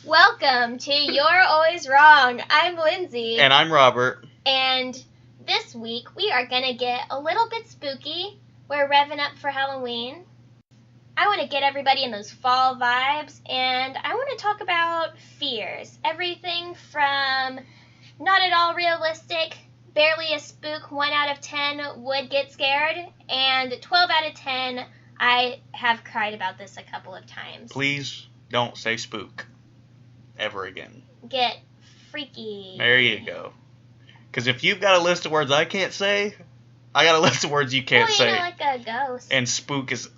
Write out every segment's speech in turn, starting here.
Welcome to You're Always Wrong. I'm Lindsay. And I'm Robert. And this week we are going to get a little bit spooky. We're revving up for Halloween. I want to get everybody in those fall vibes, and I want to talk about fears. Everything from not at all realistic, barely a spook, 1 out of 10 would get scared, and 12 out of 10 I have cried about this a couple of times. Please don't say spook ever again. Get freaky. There you go. Because if you've got a list of words I can't say, I got a list of words you can't say. Like a ghost. And spook is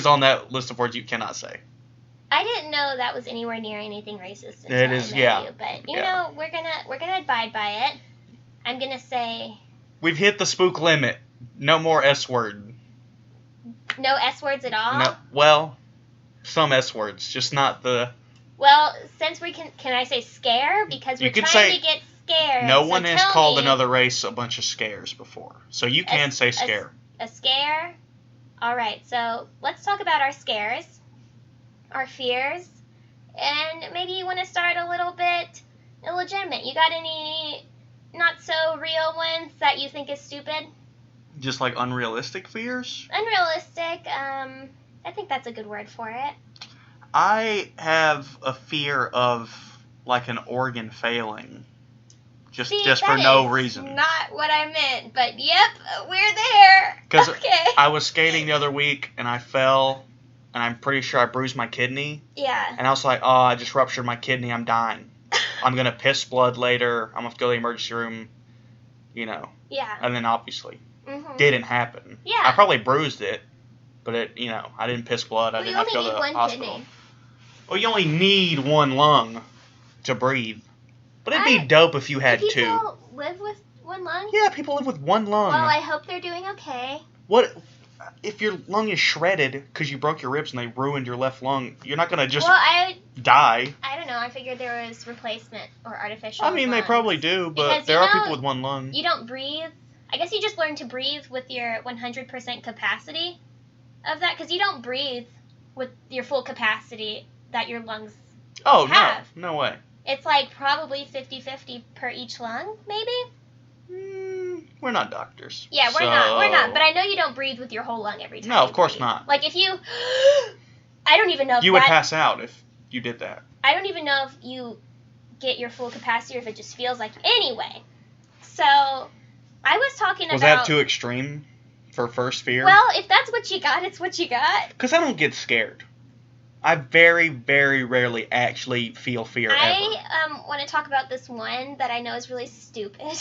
on that list of words you cannot say. I didn't know that was anywhere near anything racist. It is, yeah. But you know, we're gonna abide by it. I'm gonna say we've hit the spook limit. No more S word. No S words at all. No, well, some S words, just not the. Well, since we can I say scare because we're trying to get scared. No one has called another race a bunch of scares before, so you can say scare. A scare. All right, so let's talk about our scares, our fears, and maybe you want to start a little bit illegitimate. You got any not so real ones that you think is stupid? Just like unrealistic fears? Unrealistic. I think that's a good word for it. I have a fear of like an organ failing. Just for no reason. Not what I meant, but yep, we're there. Because okay. I was skating the other week and I fell, and I'm pretty sure I bruised my kidney. Yeah. And I was like, oh, I just ruptured my kidney. I'm dying. I'm gonna piss blood later. I'm gonna have to go to the emergency room. You know. Yeah. And then obviously, didn't happen. Yeah. I probably bruised it, but I didn't piss blood. I didn't have to go to the hospital. Kidney. Well, you only need one lung to breathe. But it'd be dope if you had two. People live with one lung? Yeah, people live with one lung. Well, I hope they're doing okay. What if your lung is shredded because you broke your ribs and they ruined your left lung? You're not gonna just die. I don't know. I figured there was replacement or artificial. I mean, lungs. they probably do, but because, there are people with one lung. You don't breathe. I guess you just learn to breathe with your 100% capacity of that, because you don't breathe with your full capacity that your lungs have. No way. It's like probably 50-50 per each lung, maybe? We're not doctors. Yeah, we're not. But I know you don't breathe with your whole lung every time. No, of course not. Like if you... I don't even know if you would pass out if you did that. I don't even know if you get your full capacity or if it just feels like... Anyway, so I was talking about... Was that too extreme for first fear? Well, if that's what you got, it's what you got. Because I don't get scared. I very, very rarely actually feel fear ever. I want to talk about this one that I know is really stupid,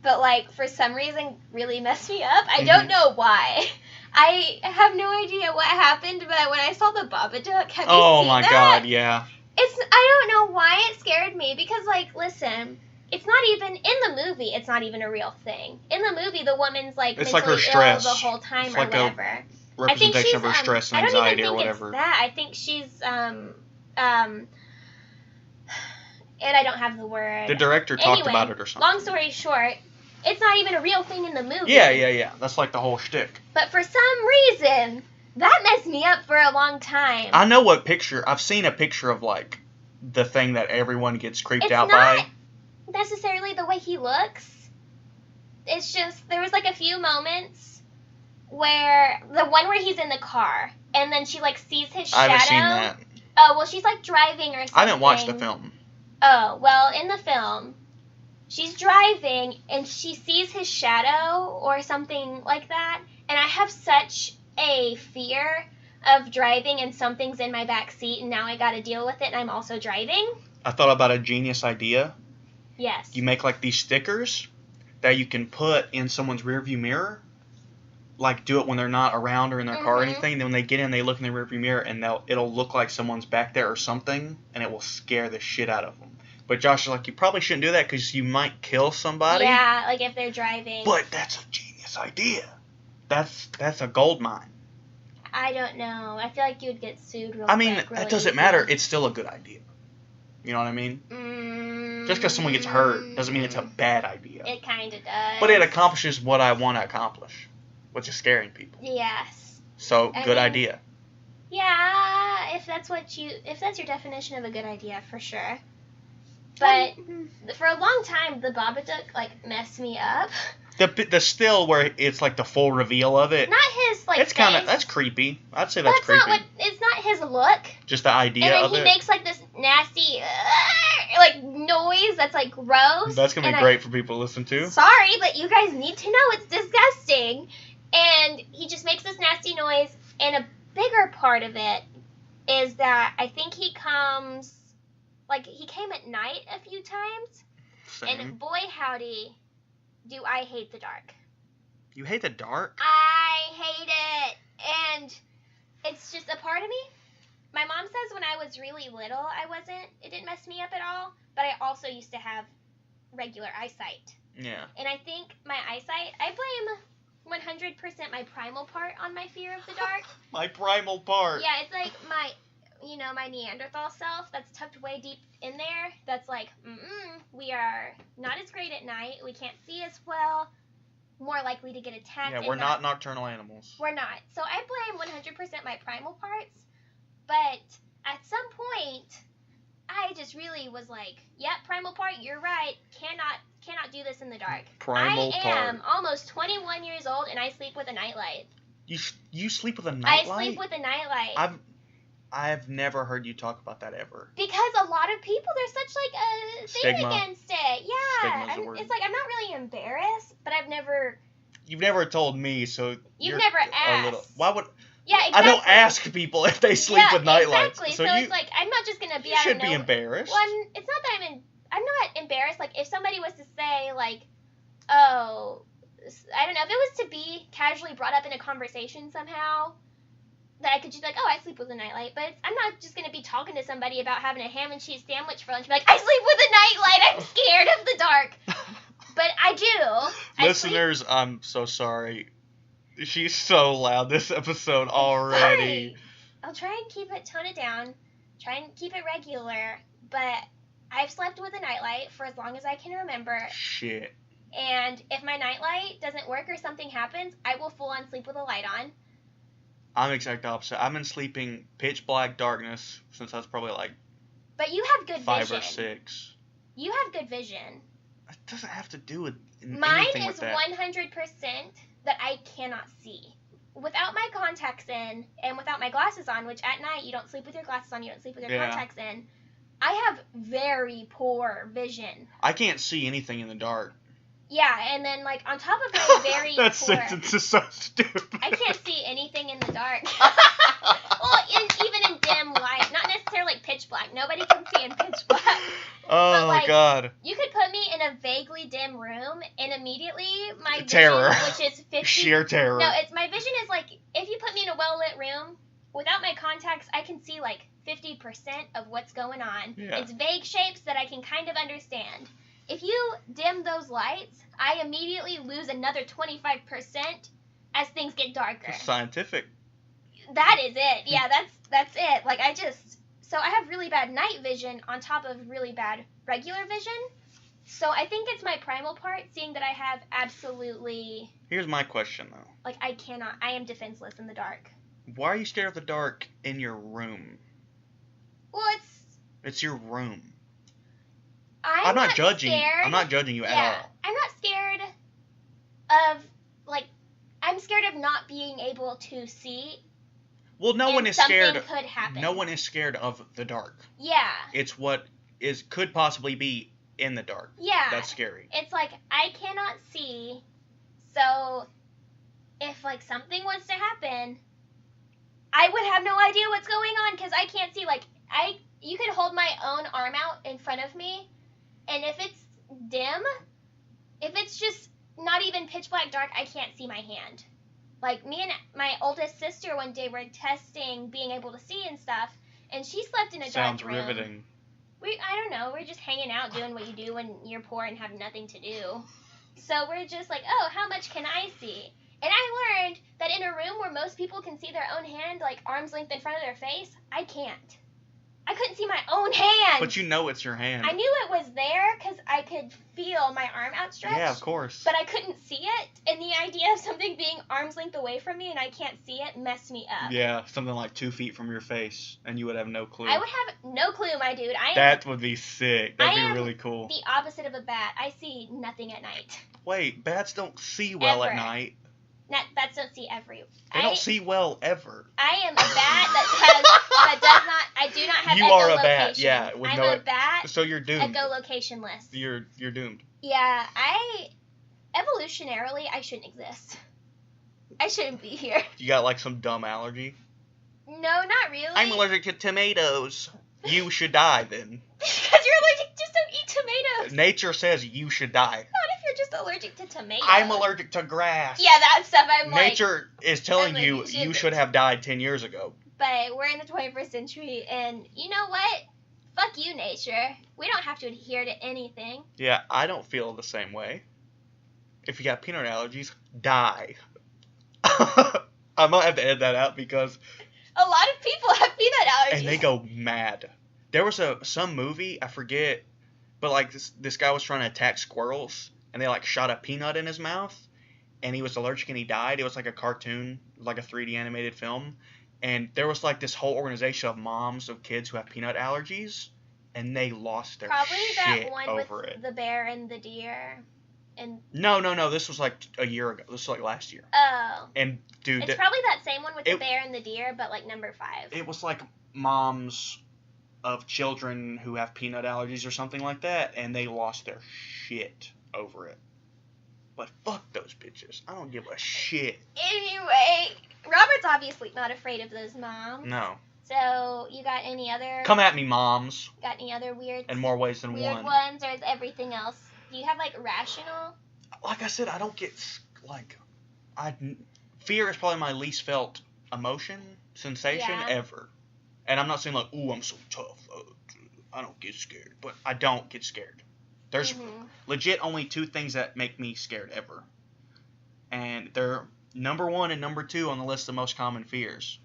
but like for some reason really messed me up. I don't know why. I have no idea what happened, but when I saw the Babadook, have you seen that? Oh my god, yeah. I don't know why it scared me, because like, listen, it's not even, in the movie, it's not even a real thing. In the movie, the woman's like it's mentally like her stress. ill the whole time it's or like whatever. Representation of her stress and anxiety or whatever. It's that. I think she's and I don't have the word. The director talked about it or something. Long story short, it's not even a real thing in the movie. Yeah. That's like the whole shtick. But for some reason, that messed me up for a long time. I know what picture. I've seen a picture of like the thing that everyone gets creeped out by. It's not necessarily the way he looks. It's just there was like a few moments where the one where he's in the car and then she like sees his shadow. I haven't seen that. Oh, well, she's like driving or something. I didn't watch the film. Oh, well, in the film, she's driving and she sees his shadow or something like that. And I have such a fear of driving and something's in my back seat and now I got to deal with it and I'm also driving. I thought about a genius idea. Yes. You make like these stickers that you can put in someone's rearview mirror. Like do it when they're not around or in their car or anything. Then when they get in, they look in the rearview mirror and it'll look like someone's back there or something, and it will scare the shit out of them. But Josh is like, you probably shouldn't do that because you might kill somebody. Yeah, like if they're driving. But that's a genius idea. That's a gold mine. I don't know. I feel like you would get sued real I mean, quick, really that doesn't easy. matter. It's still a good idea. You know what I mean? Just because someone gets hurt doesn't mean it's a bad idea. It kind of does. But it accomplishes what I want to accomplish, which is scaring people. Yes. So, good idea. Yeah, if that's your definition of a good idea, for sure. But for a long time, the Babadook, like, messed me up. The still where it's like the full reveal of it. Not his, like, it's face. That's creepy. I'd say that's creepy. It's not his look. Just the idea of it. And then he makes, like, this nasty, like, noise that's, like, gross. That's going to be great for people to listen to. Sorry, but you guys need to know it's disgusting. And he just makes this nasty noise. And a bigger part of it is that I think he comes, like, he came at night a few times. Same. And boy, howdy, do I hate the dark. You hate the dark? I hate it. And it's just a part of me. My mom says when I was really little, it didn't mess me up at all. But I also used to have regular eyesight. Yeah. And I think my eyesight, I blame 100% my primal part on my fear of the dark. My primal part. Yeah, it's like my Neanderthal self that's tucked way deep in there. That's like, we are not as great at night. We can't see as well. More likely to get attacked. Yeah, we're not nocturnal animals. We're not. So I blame 100% my primal parts. But at some point, I just really was like, yep, primal part, you're right. Cannot do this in the dark. Primal part. I am almost 21 years old and I sleep with a nightlight. You sleep with a nightlight? I sleep with a nightlight. I've never heard you talk about that ever. Because a lot of people, there's such like a thing Stigma. against it. Yeah. Stigma's the word. It's like I'm not really embarrassed, but I've never. You've never told me, so you've never asked. Why would? Yeah, exactly. I don't ask people if they sleep with nightlights. Exactly. So it's like I'm not just gonna be. You should be embarrassed. Well, it's not that I'm not embarrassed. Like if somebody was to say like, oh, I don't know, if it was to be casually brought up in a conversation somehow. That I could just be like, oh, I sleep with a nightlight. But I'm not just going to be talking to somebody about having a ham and cheese sandwich for lunch. Be like, I sleep with a nightlight. I'm scared of the dark. But I do. Listeners, I'm so sorry. She's so loud this episode already. Sorry. I'll try and tone it down. Try and keep it regular. But I've slept with a nightlight for as long as I can remember. Shit. And if my nightlight doesn't work or something happens, I will full on sleep with a light on. I'm exact opposite. I've been sleeping pitch black darkness since I was probably like. But you have good 5 vision. 5 or 6. You have good vision. It doesn't have to do with Mine anything is with that. 100% that I cannot see. Without my contacts in and without my glasses on, which at night you don't sleep with your glasses on, you don't sleep with your contacts in, I have very poor vision. I can't see anything in the dark. Yeah, and then, like, on top of my very that poor... sentence is so stupid. I can't see anything in the dark. Well, even in dim light. Not necessarily like pitch black. Nobody can see in pitch black. Oh, but, like, God. You could put me in a vaguely dim room, and immediately my terror. vision, which is 50... Sheer terror. No, my vision is, like, if you put me in a well-lit room, without my contacts, I can see, like, 50% of what's going on. Yeah. It's vague shapes that I can kind of understand. If you dim those lights, I immediately lose another 25% as things get darker. It's scientific. That is it. Yeah, that's it. Like, so I have really bad night vision on top of really bad regular vision. So I think it's my primal part, seeing that I have absolutely... Here's my question, though. Like, I am defenseless in the dark. Why are you scared of the dark in your room? Well, It's your room. I'm not judging. Scared. I'm not judging you at all. I'm not scared of, like, I'm scared of not being able to see. Well, no one is scared. Something could happen. No one is scared of the dark. Yeah. It's what could possibly be in the dark. Yeah. That's scary. It's like, I cannot see, so if, like, something was to happen, I would have no idea what's going on, because I can't see. Like, you could hold my own arm out in front of me, and if it's dim, if it's just not even pitch black dark, I can't see my hand. Like, me and my oldest sister one day were testing being able to see and stuff, and she slept in a dark room. Sounds riveting. I don't know, we're just hanging out doing what you do when you're poor and have nothing to do. So we're just like, oh, how much can I see? And I learned that in a room where most people can see their own hand, like, arm's length in front of their face, I can't. I couldn't see my own hand. But you know it's your hand. I knew it was there because I could feel my arm outstretched. Yeah, of course. But I couldn't see it, and the idea of something being arm's length away from me and I can't see it messed me up. Yeah, something like 2 feet from your face, and you would have no clue. I would have no clue, my dude. That would be sick. That'd be really cool. The opposite of a bat. I see nothing at night. Wait, bats don't see well Ever. at night. Bats don't see every. They don't see well ever. I am a bat I do not have you echolocation. are a bat, yeah. I'm a bat. So you're doomed. Echolocationless. You're doomed. Yeah, evolutionarily, I shouldn't exist. I shouldn't be here. You got like some dumb allergy? No, not really. I'm allergic to tomatoes. You should die then. Because you're allergic, just don't eat tomatoes. Nature says you should die. Not if you're just allergic to tomatoes. I'm allergic to grass. Yeah, that stuff Nature is telling you should have died 10 years ago. But we're in the 21st century, and you know what? Fuck you, nature. We don't have to adhere to anything. Yeah, I don't feel the same way. If you got peanut allergies, die. I might have to edit that out because a lot of people have peanut allergies. and they go mad. There was some movie, I forget, but like this guy was trying to attack squirrels, and they like shot a peanut in his mouth, and he was allergic and he died. It was like a cartoon, like a 3D animated film, and there was like this whole organization of moms of kids who have peanut allergies, and they lost their shit that one over with it. The bear and the deer. And No. This was like a year ago. This was like last year. Oh. And dude, it's probably that same one with the bear and the deer, but like number 5. It was like moms of children who have peanut allergies or something like that, and they lost their shit over it. But fuck those bitches. I don't give a shit. Anyway, Robert's obviously not afraid of those moms. No. So, you got any other... Come at me, moms. Got any other weird... In more ways than weird one. ones, or is everything else... Do you have, like, rational? Like I said, I don't get, like... Fear is probably my least felt sensation ever. And I'm not saying, like, ooh, I'm so tough. I don't get scared. But I don't get scared. There's legit only 2 things that make me scared ever. And they're number 1 and number 2 on the list of most common fears.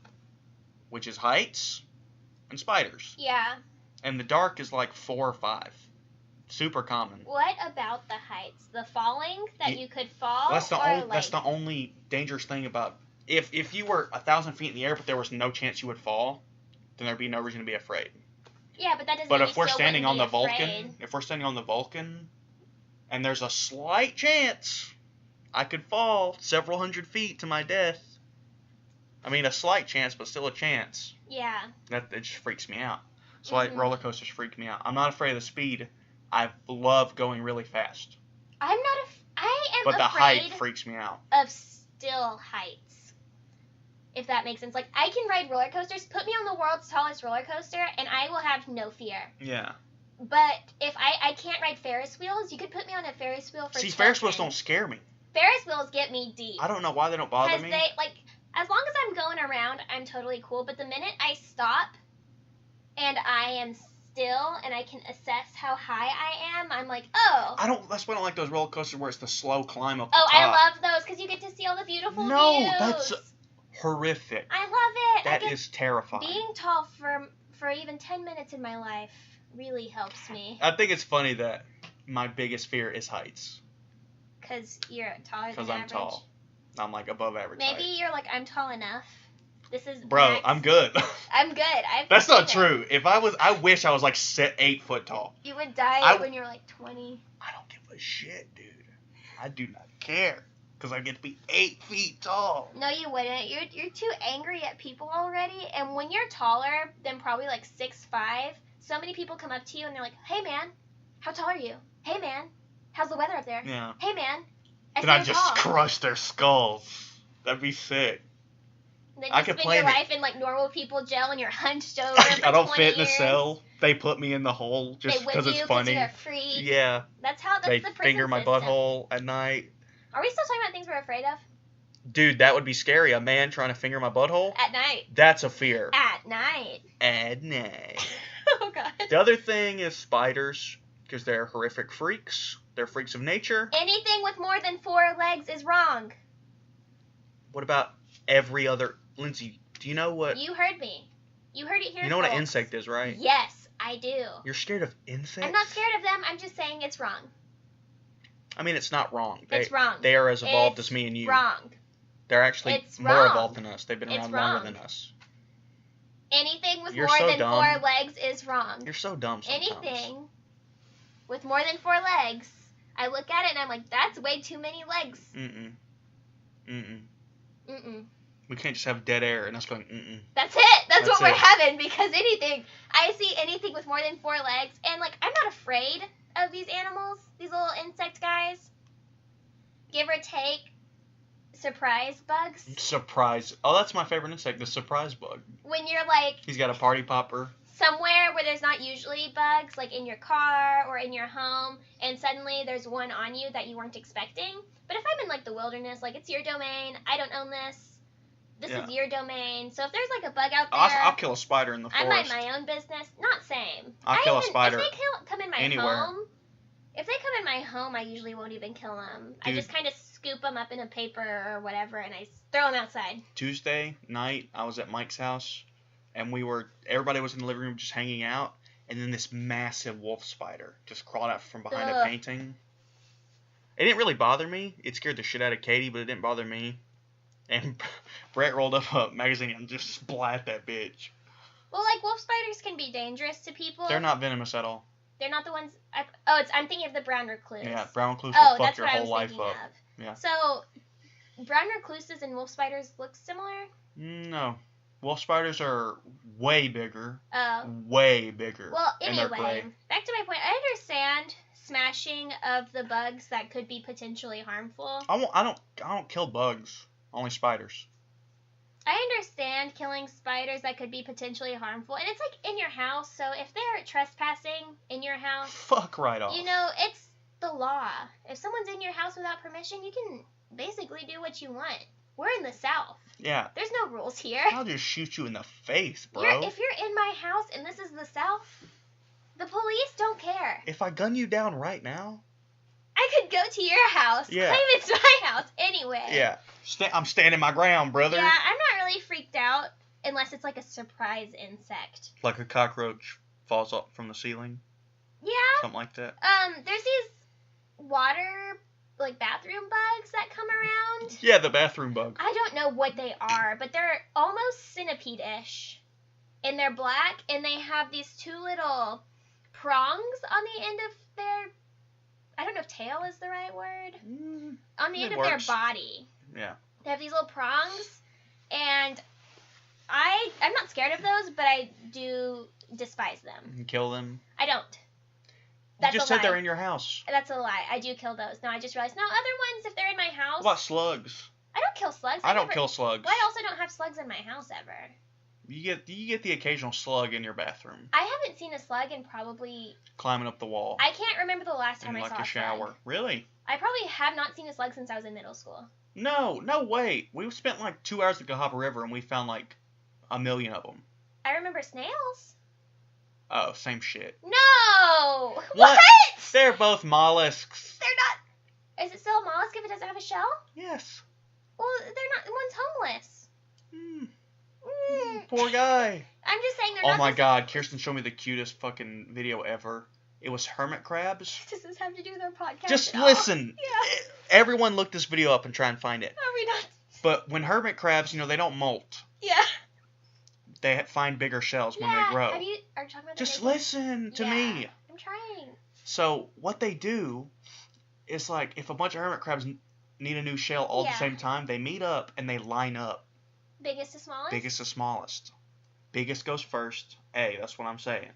Which is heights and spiders. Yeah. And the dark is like 4 or 5. Super common. What about the heights? The falling? That you could fall? That's the only dangerous thing about... If you were 1,000 feet in the air but there was no chance you would fall, then there'd be no reason to be afraid. Yeah, but that doesn't But mean if we're standing on the afraid. Vulcan, and there's a slight chance I could fall several hundred feet to my death. I mean, a slight chance, but still a chance. Yeah. It just freaks me out. So like roller coasters freak me out. I'm not afraid of the speed. I love going really fast. I am But afraid the height freaks me out. Of still heights. If that makes sense. Like, I can ride roller coasters. Put me on the world's tallest roller coaster, and I will have no fear. Yeah. But if I can't ride Ferris wheels, you could put me on a Ferris wheel for Ferris wheels don't scare me. Ferris wheels get me deep. I don't know why they don't bother me. Because as long as I'm going around, I'm totally cool. But the minute I stop and I am still and I can assess how high I am, I'm like, oh. That's why I don't like those roller coasters where it's the slow climb up the top. I love those because you get to see all the beautiful views. No, that's horrific. I love it. That is terrifying. Being tall for even 10 minutes in my life really helps me. I think it's funny that my biggest fear is heights. Because you're taller than average. Because I'm tall. I'm like above average Maybe height. You're like, I'm tall enough. This is Bro, max. I'm good. I'm good. That's not true. I wish I was like 8 foot tall. You would die when you're like 20. I don't give a shit, dude. I do not care. Because I get to be 8 feet tall. No, you wouldn't. You're too angry at people already. And when you're taller than probably like 6'5", so many people come up to you and they're like, hey man, how tall are you? Hey man, how's the weather up there? Yeah. Hey man, Can I just crush their skulls? That'd be sick. Then you spend your life in like normal people jail and you're hunched over for I don't 20 fit in the years. cell. They put me in the hole just because it's funny. You're a freak. Yeah. That's the They prison finger my system. butthole at night. Are we still talking about things we're afraid of? Dude, that would be scary. A man trying to finger my butthole? At night. That's a fear. At night. At night. Oh, God. The other thing is spiders, because they're horrific freaks. They're freaks of nature. Anything with more than 4 legs is wrong. What about every other... Lindsay, do you know what... You heard me. You heard it here, You know what an folks. insect is, right? Yes, I do. You're scared of insects? I'm not scared of them. I'm just saying it's wrong. I mean, it's not wrong. It's wrong. They are as evolved It's as me and you. wrong. They're actually It's more wrong. evolved than us. They've been It's around wrong. longer than us. Anything with You're more so than dumb. 4 legs is wrong. You're so dumb sometimes. Anything with more than 4 legs, I look at it and I'm like, that's way too many legs. Mm-mm. Mm-mm. Mm-mm. We can't just have dead air and us going, mm-mm. That's it. That's what we're it. having, because I see anything with more than 4 legs, and like, I'm not afraid of these animals, these little insect guys. Give or take, surprise bugs. Surprise. Oh, that's my favorite insect, the surprise bug. When you're like He's got a party popper. somewhere where there's not usually bugs, like in your car or in your home, and suddenly there's one on you that you weren't expecting. But if I'm in like the wilderness, like it's your domain, I don't own this. This is your domain. So if there's like a bug out there, I'll kill a spider in the forest. I mind my own business. Not same. I'll kill a spider If they come in my anywhere. home, I usually won't even kill them. Dude. I just kind of scoop them up in a paper or whatever, and I throw them outside. Tuesday night, I was at Mike's house, and everybody was in the living room just hanging out, and then this massive wolf spider just crawled out from behind a painting. It didn't really bother me. It scared the shit out of Katie, but it didn't bother me. And Brett rolled up a magazine and just splat that bitch. Well, like, wolf spiders can be dangerous to people. They're not venomous at all. They're not the ones. I'm thinking of the brown recluse. Yeah, brown recluse will fuck your whole life up. Yeah. So, brown recluses and wolf spiders look similar? No. Wolf spiders are way bigger. Oh. Way bigger. Well, and they're anyway, gray. back to my point. I understand smashing of the bugs that could be potentially harmful. I don't kill bugs. Only spiders. I understand killing spiders that could be potentially harmful, and it's like in your house, so if they're trespassing in your house, fuck right off. You know, it's the law. If someone's in your house without permission, you can basically do what you want. We're in the South. Yeah. There's no rules here. I'll just shoot you in the face, bro. If you're in my house and this is the South, the police don't care. If I gun you down right now, I could go to your house, claim it's my house anyway. Yeah. I'm standing my ground, brother. Yeah, I'm not really freaked out unless it's like a surprise insect. Like a cockroach falls up from the ceiling? Yeah. Something like that? There's these water, like, bathroom bugs that come around. Yeah, the bathroom bug. I don't know what they are, but they're almost centipede-ish. And they're black, and they have these 2 little prongs on the end of their... I don't know if tail is the right word. On the end of their body. Yeah. They have these little prongs, and I'm not scared of those, but I do despise them. You kill them? I don't. You just said they're in your house. That's a lie. I do kill those. No, I just realized. No, other ones, if they're in my house. What about slugs? I don't kill slugs. I don't kill slugs. Well, I also don't have slugs in my house ever. You get the occasional slug in your bathroom. I haven't seen a slug in probably... climbing up the wall. I can't remember the last time I saw a shower. slug. Really? I probably have not seen a slug since I was in middle school. No way. We spent like 2 hours at Cahaba River and we found like 1 million of them. I remember snails. Oh, same shit. No! What? They're both mollusks. They're not... Is it still a mollusk if it doesn't have a shell? Yes. Well, they're not... One's homeless. Poor guy. I'm just saying they're not... Oh my god, Kirsten showed me the cutest fucking video ever. It was hermit crabs. Does this have to do with our podcast? Just listen. Yeah. Everyone look this video up and try and find it. Are we not? But when hermit crabs, they don't molt. Yeah. They find bigger shells when they grow. Are you talking about Just listen to me. I'm trying. So what they do is, like, if a bunch of hermit crabs need a new shell all at the same time, they meet up and they line up. Biggest to smallest? Biggest to smallest. Biggest goes first. That's what I'm saying.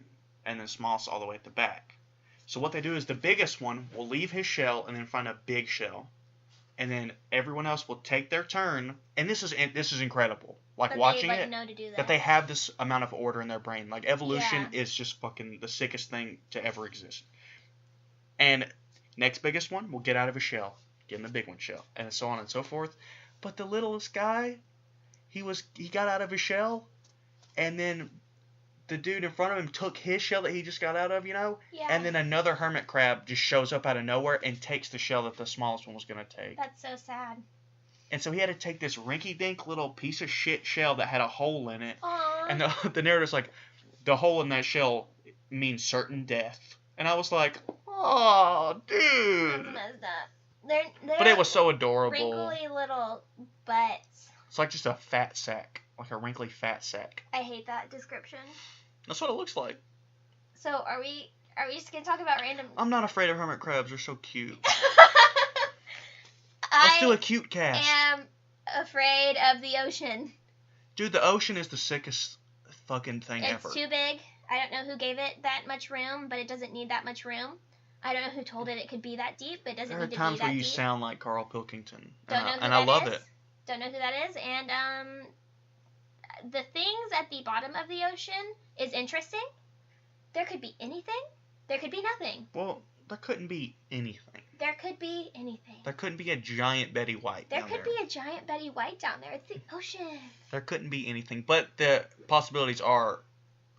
And then smallest all the way at the back. So what they do is the biggest one will leave his shell and then find a big shell. And then everyone else will take their turn. And this is incredible. Like, watching it, know to do that they have this amount of order in their brain. Like, evolution is just fucking the sickest thing to ever exist. And next biggest one will get out of his shell. Get in the big one's shell. And so on and so forth. But the littlest guy, he got out of his shell. And then the dude in front of him took his shell that he just got out of, Yeah. And then another hermit crab just shows up out of nowhere and takes the shell that the smallest one was going to take. That's so sad. And so he had to take this rinky-dink little piece of shit shell that had a hole in it. Aww. And the narrator's like, the hole in that shell means certain death. And I was like, oh, dude. That's messed up. They're But it was so adorable. Wrinkly little butts. It's like just a fat sack. Like a wrinkly fat sack. I hate that description. That's what it looks like. So are we just going to talk about random... I'm not afraid of hermit crabs. They're so cute. Let's do a cute cast. I am afraid of the ocean. Dude, the ocean is the sickest fucking thing ever. It's too big. I don't know who gave it that much room, but it doesn't need that much room. I don't know who told it could be that deep, but it doesn't need to be that deep. There are times where you sound like Carl Pilkington. Don't know who and that I love is. it. Don't know who that is. And the things at the bottom of the ocean is interesting. There could be anything. There could be nothing. Well, there couldn't be anything. There could be anything. There couldn't be a giant Betty White There down could there. be a giant Betty White down there. It's the ocean. There couldn't be anything. But the possibilities are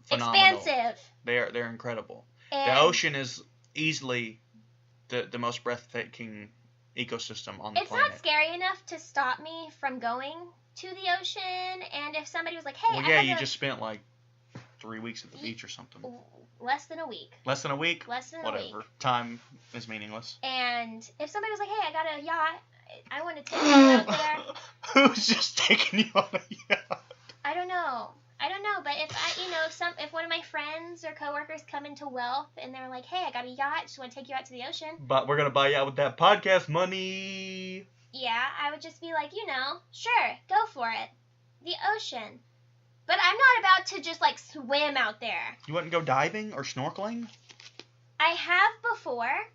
phenomenal. Expansive. They're incredible. And The ocean is easily the most breathtaking ecosystem on the planet. It's not scary enough to stop me from going to the ocean. And if somebody was like, hey, Well, yeah, you just spent like 3 weeks at the beach or something. Less than a week. Less than a week? Less than a Whatever. week. Time is meaningless. And if somebody was like, hey, I got a yacht, I want to take you out there. Who's just taking you on a yacht? I don't know, but if one of my friends or coworkers come into Wealth and they're like, hey, I got a yacht, just want to take you out to the ocean. But we're going to buy you out with that podcast money. Yeah, I would just be like, sure, go for it. The ocean. But I'm not about to just, swim out there. You wouldn't go diving or snorkeling? I have before,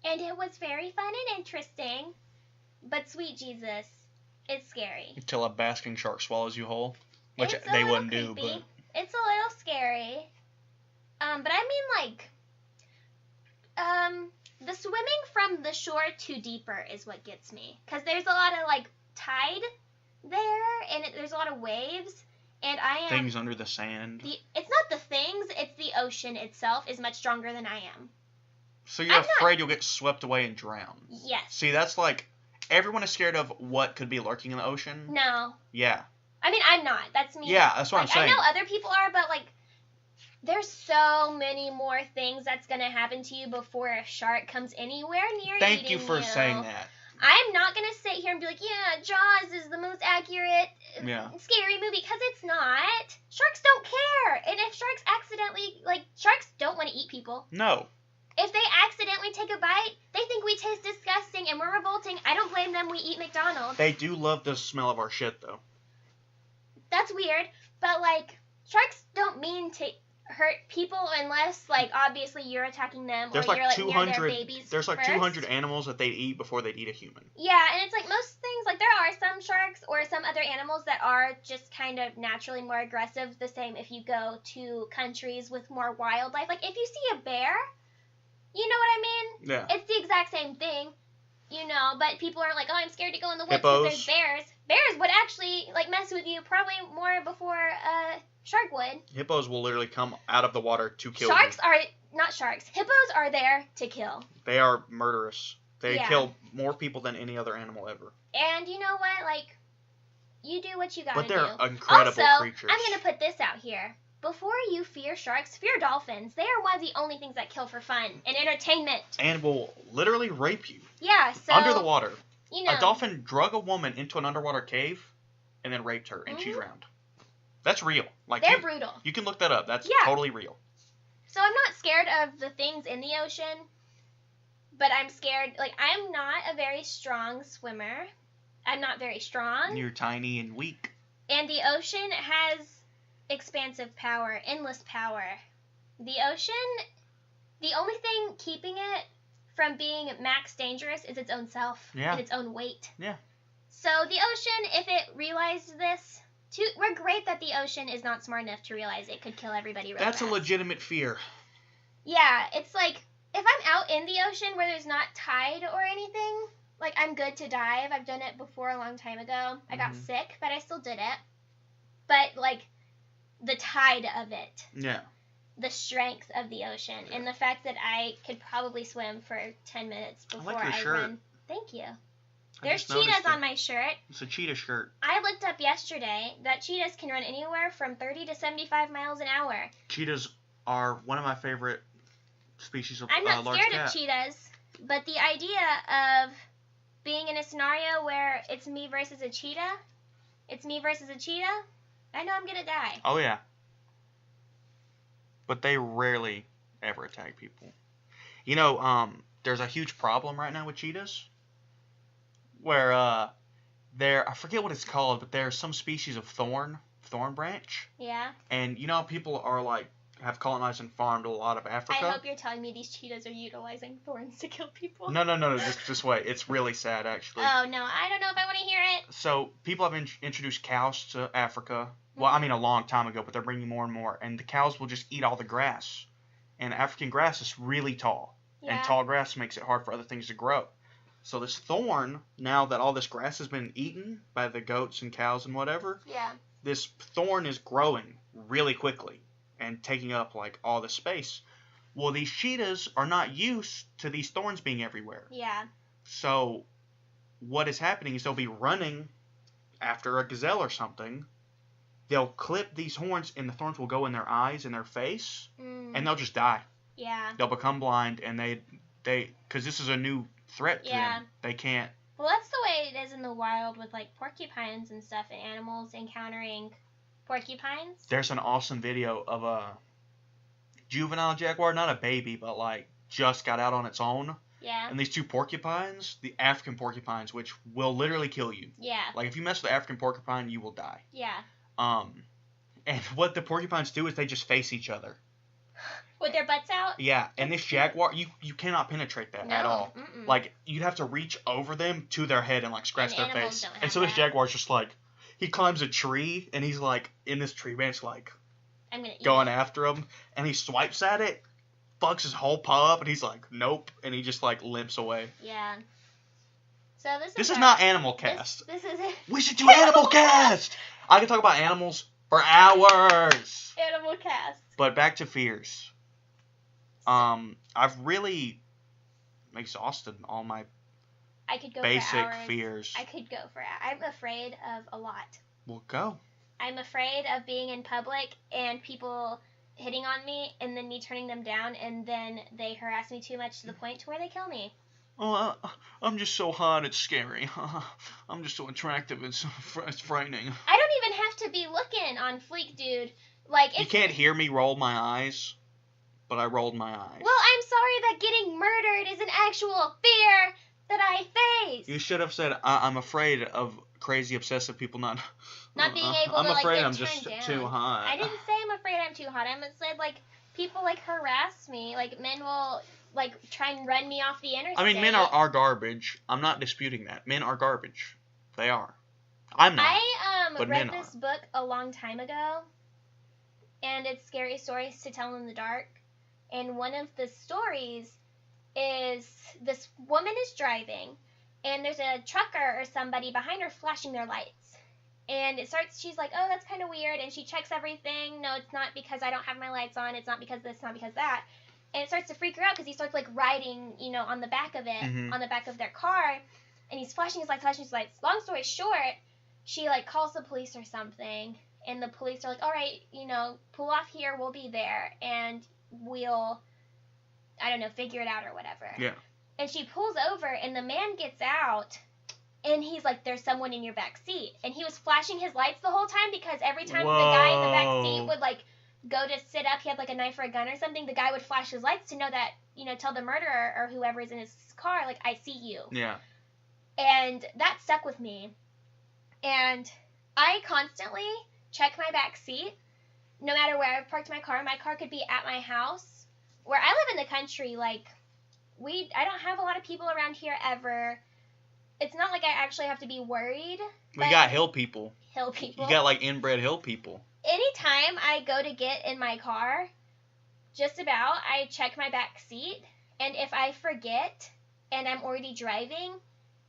and it was very fun and interesting. But sweet Jesus, it's scary. Until a basking shark swallows you whole. Which It's a they little wouldn't do, creepy. but... It's a little scary. But I mean, the swimming from the shore to deeper is what gets me. Because there's a lot of, tide there, and there's a lot of waves. And I am... Things under the sand. It's not the things, it's the ocean itself is much stronger than I am. So you're afraid you'll get swept away and drown. Yes. See, that's like... Everyone is scared of what could be lurking in the ocean. No. Yeah. I mean, I'm not. That's me. Yeah, that's what I'm saying. I know other people are, but, there's so many more things that's going to happen to you before a shark comes anywhere near Thank you for saying that. I'm not going to sit here and be like, yeah, Jaws is the most accurate, scary movie, because it's not. Sharks don't care. And if sharks accidentally, sharks don't want to eat people. No. If they accidentally take a bite, they think we taste disgusting and we're revolting. I don't blame them. We eat McDonald's. They do love the smell of our shit, though. That's weird. But, sharks don't mean to hurt people unless, obviously you're attacking them or you're, near their babies There's, first. 200 animals that they'd eat before they'd eat a human. Yeah, and it's, most things, there are some sharks or some other animals that are just kind of naturally more aggressive. The same if you go to countries with more wildlife. If you see a bear, you know what I mean? Yeah. It's the exact same thing, but people aren't like, oh, I'm scared to go in the woods Hippos. because there's bears. Bears would actually, mess with you probably more before a shark would. Hippos will literally come out of the water to kill Sharks you. are, not sharks, hippos are there to kill. They are murderous. They kill more people than any other animal ever. And you know what? You do what you gotta do. But they're incredible also, creatures. I'm gonna put this out here. Before you fear sharks, fear dolphins. They are one of the only things that kill for fun and entertainment. And will literally rape you. Yeah, so... Under the water. A dolphin drug a woman into an underwater cave and then raped her, and she drowned. That's real. They're brutal. You can look that up. That's totally real. So I'm not scared of the things in the ocean, but I'm scared. I'm not a very strong swimmer. I'm not very strong. You're tiny and weak. And the ocean has expansive power, endless power. The ocean, the only thing keeping it from being max dangerous is its own self and its own weight. Yeah. So the ocean, if it realized this, we're great that the ocean is not smart enough to realize it could kill everybody real That's fast. a legitimate fear. Yeah, it's if I'm out in the ocean where there's not tide or anything, I'm good to dive. I've done it before a long time ago. I got sick, but I still did it. But, the tide of it. Yeah. The strength of the ocean. And the fact that I could probably swim for 10 minutes before I like your shirt. run. Thank you. There's just noticed cheetahs on my shirt. It's a cheetah shirt. I looked up yesterday that cheetahs can run anywhere from 30 to 75 miles an hour. Cheetahs are one of my favorite species of I'm not large scared cat. of cheetahs, but the idea of being in a scenario where it's me versus a cheetah, I know I'm gonna die. Oh yeah. But they rarely ever attack people. You know, there's a huge problem right now with cheetahs, where I forget what it's called, but there's some species of thorn branch. Yeah. And you know, people are like have colonized and farmed a lot of Africa. I hope you're telling me these cheetahs are utilizing thorns to kill people. No, just wait. It's really sad, actually. Oh no, I don't know if I want to hear it. So people have introduced cows to Africa. Well, I mean a long time ago, but they're bringing more and more. And the cows will just eat all the grass. And African grass is really tall. Yeah. And tall grass makes it hard for other things to grow. So this thorn, now that all this grass has been eaten by the goats and cows and whatever, yeah, this thorn is growing really quickly and taking up like all the space. Well, these cheetahs are not used to these thorns being everywhere. Yeah. So what is happening is they'll be running after a gazelle or something. They'll clip these horns and the thorns will go in their eyes and their face, and they'll just die. Yeah. They'll become blind, and they because this is a new threat to them. They can't. Well, that's the way it is in the wild with like porcupines and stuff, and animals encountering porcupines. There's an awesome video of a juvenile jaguar, not a baby, but like just got out on its own. Yeah. And these two porcupines, the African porcupines, which will literally kill you. Yeah. Like if you mess with the African porcupine, you will die. Yeah. And what the porcupines do is they just face each other. With their butts out? Yeah, and this jaguar, you cannot penetrate that at all. Mm-mm. Like, you'd have to reach over them to their head and, like, scratch their animals face. don't have And so this that. jaguar's just, like, he climbs a tree, and he's, like, in this tree branch, like, I'm gonna eat going it. after him. And he swipes at it, fucks his whole paw up, and he's like, nope. And he just, like, limps away. Yeah. So This is not Animal Cast. This is it. We should do Animal Cast! I can talk about animals for hours. Animal Cast. But back to fears. I've really exhausted all my I could go basic for hours. fears. I could go for hours. I'm afraid of a lot. Well, go. I'm afraid of being in public and people hitting on me and then me turning them down and then they harass me too much to the point to where they kill me. Oh, I'm just so hot, it's scary. I'm just so attractive, it's frightening. I don't even have to be looking on fleek, dude. Like, it's... You can't hear me roll my eyes, but I rolled my eyes. Well, I'm sorry that getting murdered is an actual fear that I face. You should have said, I'm afraid of crazy obsessive people not being able I'm to, like, afraid get I'm just turned too down. hot. I didn't say I'm afraid I'm too hot. I said, like, people, like, harass me. Like, men will, like, try and run me off the interstate. I mean, men are garbage. I'm not disputing that. Men are garbage. They are. I'm not. I but read men this book a long time ago, and it's Scary Stories to Tell in the Dark. And one of the stories is this woman is driving, and there's a trucker or somebody behind her flashing their lights. And she's like, oh, that's kind of weird. And she checks everything. No, it's not because I don't have my lights on. It's not because this, not because that. And it starts to freak her out because he starts, like, riding, on the back of it, on the back of their car. And he's flashing his lights. Long story short, she, like, calls the police or something. And the police are like, all right, pull off here. We'll be there. And we'll, I don't know, figure it out or whatever. Yeah. And she pulls over, and the man gets out. And he's like, there's someone in your back seat. And he was flashing his lights the whole time because every time the guy in the back seat would, like, go to sit up, he had, like, a knife or a gun or something, the guy would flash his lights to know that, tell the murderer or whoever is in his car, like, I see you. Yeah. And that stuck with me. And I constantly check my back seat. No matter where I've parked my car could be at my house. Where I live in the country, like, I don't have a lot of people around here ever. It's not like I actually have to be worried. We got hill people. Hill people. You got, like, inbred hill people. Anytime I go to get in my car, just about, I check my back seat. And if I forget and I'm already driving,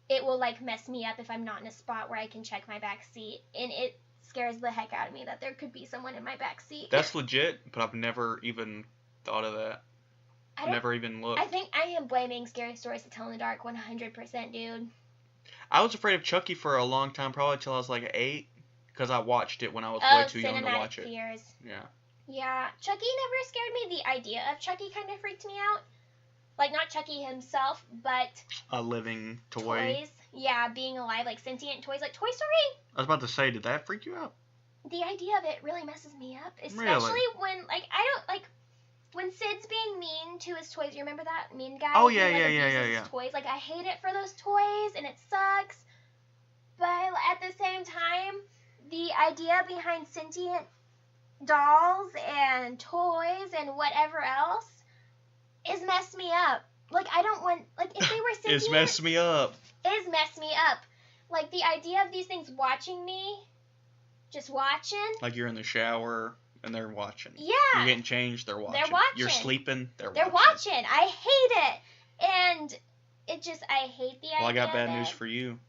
it will, like, mess me up if I'm not in a spot where I can check my back seat. And it scares the heck out of me that there could be someone in my back seat. That's legit, but I've never even thought of that. I've never even looked. I think I am blaming Scary Stories to Tell in the Dark 100%, dude. I was afraid of Chucky for a long time, probably till I was like 8, because I watched it when I was way too young to watch it. Fears. Yeah. Yeah, Chucky never scared me. The idea of Chucky kind of freaked me out. Like, not Chucky himself, but... a living toy. Toys. Yeah, being alive, like sentient toys. Like Toy Story. I was about to say, did that freak you out? The idea of it really messes me up. Especially Really? when, like, I don't, like... When Sid's being mean to his toys, you remember that mean guy? Oh, who, yeah, like, yeah, abuses yeah. his toys. Like, I hate it for those toys, and it sucks. But at the same time, the idea behind sentient dolls and toys and whatever else is messed me up. Like, I don't want... Like, if they were sentient... It's messed me up. Is messed me up. Like, the idea of these things watching me, just watching. Like, you're in the shower... and they're watching. Yeah. You're getting changed, they're watching. They're watching. You're sleeping, they're watching. They're watching. I hate it. And it just, I hate the idea. Well, I got bad news for you.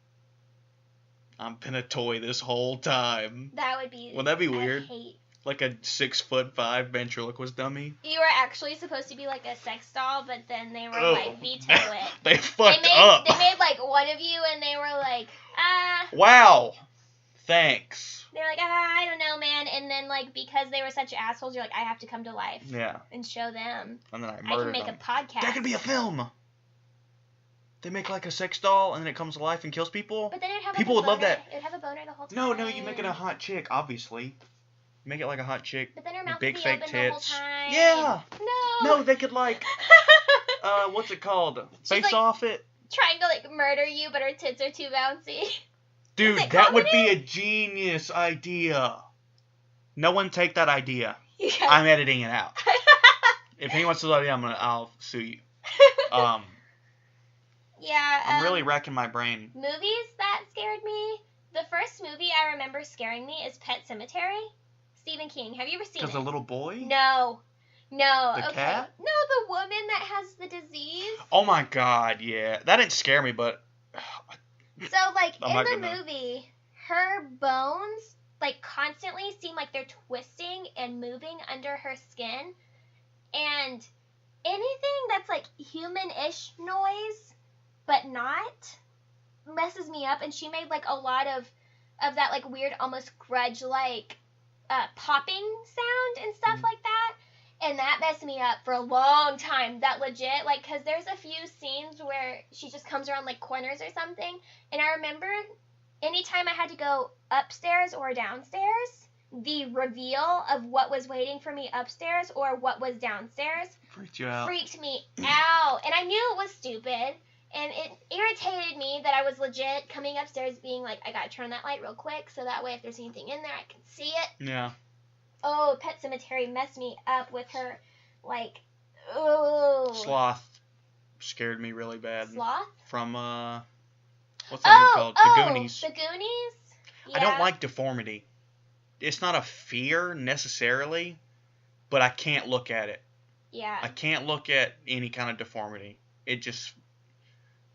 I've been a toy this whole time. That would be... Wouldn't that be weird? I hate... Like a 6'5" ventriloquist dummy. You were actually supposed to be like a sex doll, but then they were like, veto it. They fucked up. They made like one of you, and they were like, Wow. Thanks. They're like, I don't know, man. And then, like, because they were such assholes, you're like, I have to come to life. Yeah. And show them. And then I can murdered make them. a podcast. That could be a film. They make like a sex doll, and then it comes to life and kills people. But then it'd have people like a would boner. love that. It would have a boner the whole time. No, you make it a hot chick, obviously. Make it like a hot chick. But then her with mouth big would be fake open tits. the whole time. Yeah. No. No, they could like, what's it called? Face like, off it. Trying to like murder you, but her tits are too bouncy. Dude, that would be a genius idea. No one take that idea. Yeah. I'm editing it out. If anyone steals that idea, I'll sue you. Yeah. I'm really wrecking my brain. Movies that scared me. The first movie I remember scaring me is Pet Sematary. Stephen King. Have you ever seen it? Because the little boy? No. The cat? No, the woman that has the disease. Oh my god, yeah. That didn't scare me, but... So, like, I'm in the movie, her bones, like, constantly seem like they're twisting and moving under her skin. And anything that's, like, human-ish noise, but not, messes me up. And she made, like, a lot of that, like, weird, almost grudge-like popping sound and stuff like that. And that messed me up for a long time. That legit, like, because there's a few scenes where she just comes around, like, corners or something. And I remember anytime I had to go upstairs or downstairs, the reveal of what was waiting for me upstairs or what was downstairs freaked you out. Freaked me out. And I knew it was stupid. And it irritated me that I was legit coming upstairs being like, I gotta turn that light real quick so that way if there's anything in there, I can see it. Yeah. Oh, Pet Sematary messed me up with her, like, oh. Sloth scared me really bad. Sloth? From, what's that movie called? The Goonies. The Goonies? Yeah. I don't like deformity. It's not a fear, necessarily, but I can't look at it. Yeah. I can't look at any kind of deformity. It just...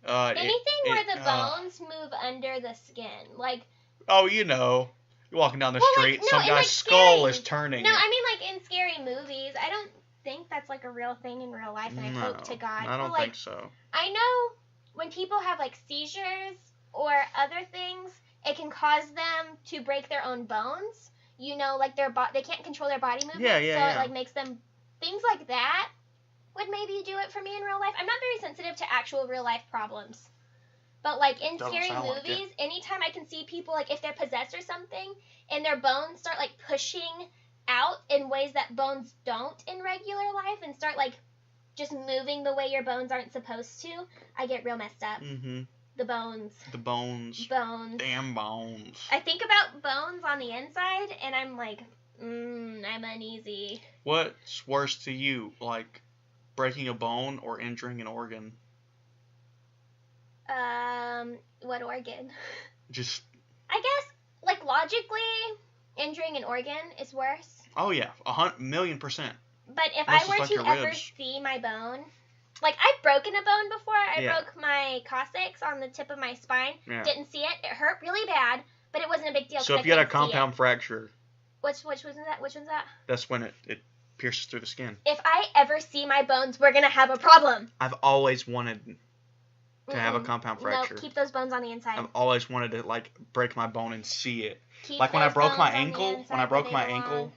Anything where the bones move under the skin. Like... Oh, you know. You're walking down the street, like, no, some guy's like skull is turning. No, I mean, like, in scary movies, I don't think that's, like, a real thing in real life, and I hope to God. I don't think so. I know when people have, like, seizures or other things, it can cause them to break their own bones. You know, like, they can't control their body movements, so it, like, makes them... Things like that would maybe do it for me in real life. I'm not very sensitive to actual real-life problems. But, like, in scary movies, anytime I can see people, like, if they're possessed or something, and their bones start, like, pushing out in ways that bones don't in regular life, and start, like, just moving the way your bones aren't supposed to, I get real messed up. Mm-hmm. The bones. The bones. Bones. Damn bones. I think about bones on the inside, and I'm like, I'm uneasy. What's worse to you, like, breaking a bone or injuring an organ? What organ? Just... I guess, like, logically, injuring an organ is worse. Oh, yeah. 1,000,000%. But if I were to ever see my bone... Like, I've broken a bone before. I broke my coccyx on the tip of my spine. Yeah. Didn't see it. It hurt really bad, but it wasn't a big deal. So if you had a compound fracture... Which one's that? Which one's that? That's when it pierces through the skin. If I ever see my bones, we're going to have a problem. I've always wanted to have a compound fracture. No, keep those bones on the inside. I've always wanted to like break my bone and see it. Keep like when I those broke my bones on the ankle, inside where they belong.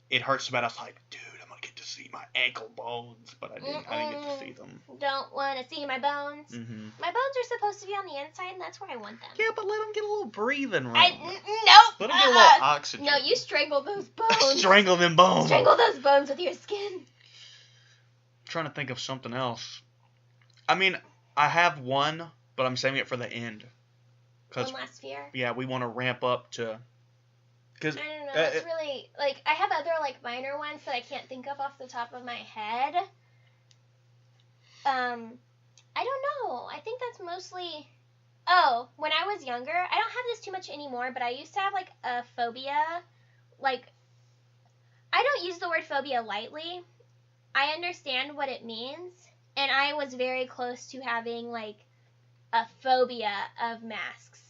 it hurt so bad. I was like, dude, I'm gonna get to see my ankle bones, but I didn't get to see them. Don't want to see my bones. Mm-hmm. My bones are supposed to be on the inside, and that's where I want them. Yeah, but let them get a little breathing room. Nope. Let them get a little oxygen. No, you strangle those bones. Strangle them bones. Strangle those bones with your skin. I'm trying to think of something else. I mean, I have one, but I'm saving it for the end. One last fear? Yeah, we want to ramp up to... I don't know, it's really, like, I have other, like, minor ones that I can't think of off the top of my head. I don't know. I think that's mostly... Oh, when I was younger, I don't have this too much anymore, but I used to have, like, a phobia. Like, I don't use the word phobia lightly. I understand what it means, and I was very close to having, like, a phobia of masks.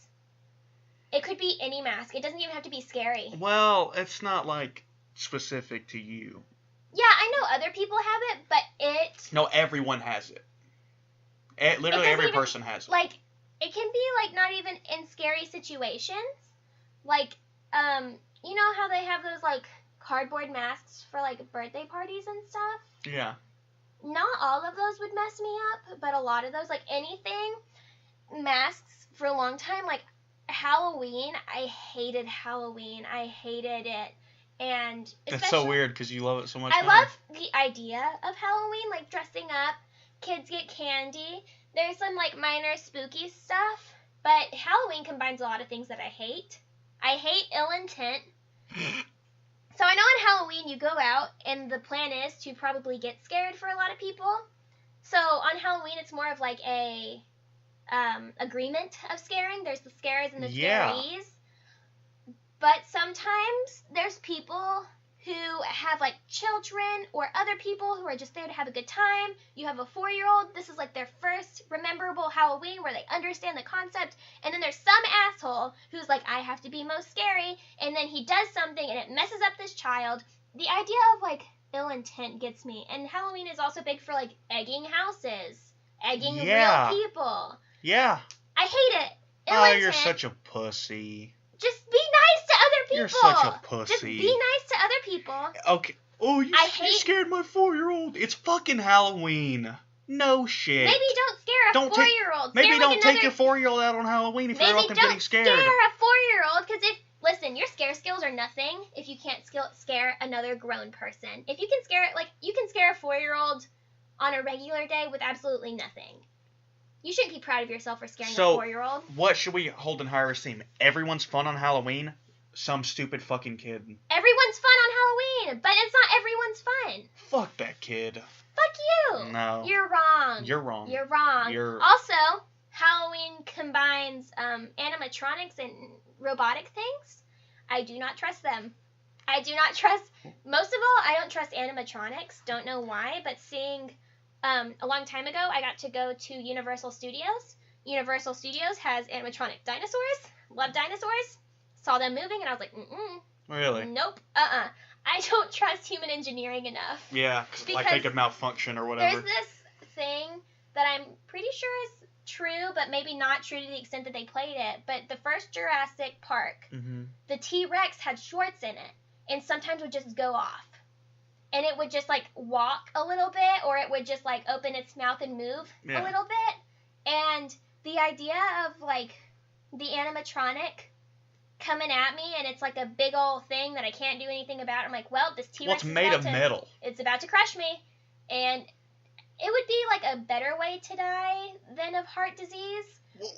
It could be any mask. It doesn't even have to be scary. Well, it's not, like, specific to you. Yeah, I know other people have it, but No, everyone has it. Literally every person has it. Like, it can be, like, not even in scary situations. Like, you know how they have those, like, cardboard masks for, like, birthday parties and stuff? Yeah. Not all of those would mess me up, but a lot of those, like, anything, masks for a long time, like, Halloween, I hated Halloween. I hated it. And that's so weird because you love it so much. I love the idea of Halloween, like dressing up, kids get candy. There's some like minor spooky stuff, but Halloween combines a lot of things that I hate. I hate ill intent. So I know on Halloween you go out and the plan is to probably get scared for a lot of people. So on Halloween it's more of like a agreement of scaring. There's the scares and the scaries. But sometimes there's people who have like children or other people who are just there to have a good time. You have a 4-year-old. This is like their first memorable Halloween where they understand the concept. And then there's some asshole who's like, I have to be most scary. And then he does something and it messes up this child. The idea of like ill intent gets me. And Halloween is also big for like egging houses, egging real people. Yeah. I hate it. Ill intent. You're such a pussy. Just be nice to other people. You're such a pussy. Just be nice to other people. Okay. Oh, you scared my 4-year-old. It's fucking Halloween. No shit. Maybe don't scare a 4-year-old. Maybe don't take your 4-year-old out on Halloween if you're fucking getting scared. Maybe don't scare a 4-year-old because listen, your scare skills are nothing if you can't scare another grown person. If you can you can scare a 4-year-old on a regular day with absolutely nothing. You shouldn't be proud of yourself for scaring a 4-year-old. What should we hold in higher esteem? Everyone's fun on Halloween? Some stupid fucking kid. Everyone's fun on Halloween, but it's not everyone's fun. Fuck that kid. Fuck you. No. You're wrong. You're wrong. You're wrong. Also, Halloween combines animatronics and robotic things. I do not trust them. I do not trust... Most of all, I don't trust animatronics. Don't know why, but seeing... a long time ago, I got to go to Universal Studios. Universal Studios has animatronic dinosaurs. Love dinosaurs. Saw them moving, and I was like, Really? Nope. I don't trust human engineering enough. Yeah, because like they could malfunction or whatever. There's this thing that I'm pretty sure is true, but maybe not true to the extent that they played it. But the first Jurassic Park, the T-Rex had shorts in it, and sometimes would just go off. And it would just, like, walk a little bit, or it would just, like, open its mouth and move a little bit. And the idea of, like, the animatronic coming at me, and it's, like, a big old thing that I can't do anything about. I'm like, well, this T-Rex is made of metal. It's about to crush me. And it would be, like, a better way to die than of heart disease,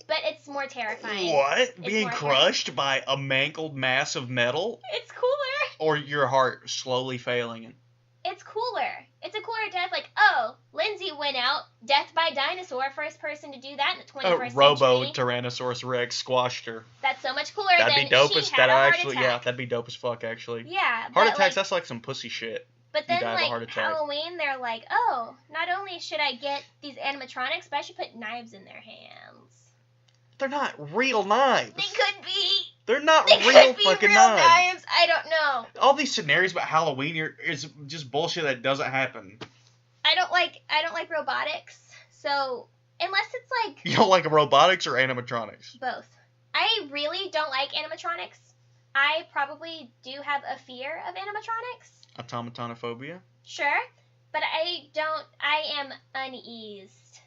but it's more terrifying. What? Being crushed by a mangled mass of metal? It's cooler. Or your heart slowly failing? It's cooler. It's a cooler death. Like, oh, Lindsay went out. Death by dinosaur. First person to do that in the 21st century. Robo Tyrannosaurus Rex squashed her. That's so much cooler that'd than be dope she as, had a heart attack. Yeah, that'd be dope as fuck, actually. Yeah. Heart attacks, that's like some pussy shit. But then, like, Halloween, they're like, oh, not only should I get these animatronics, but I should put knives in their hands. They're not real knives. They could be. They're not real fucking real knives. I don't know. All these scenarios about Halloween is just bullshit that doesn't happen. I don't like robotics. So unless it's like You don't like robotics or animatronics? both. I really don't like animatronics. I probably do have a fear of animatronics. Automatonophobia? Sure, but I am uneased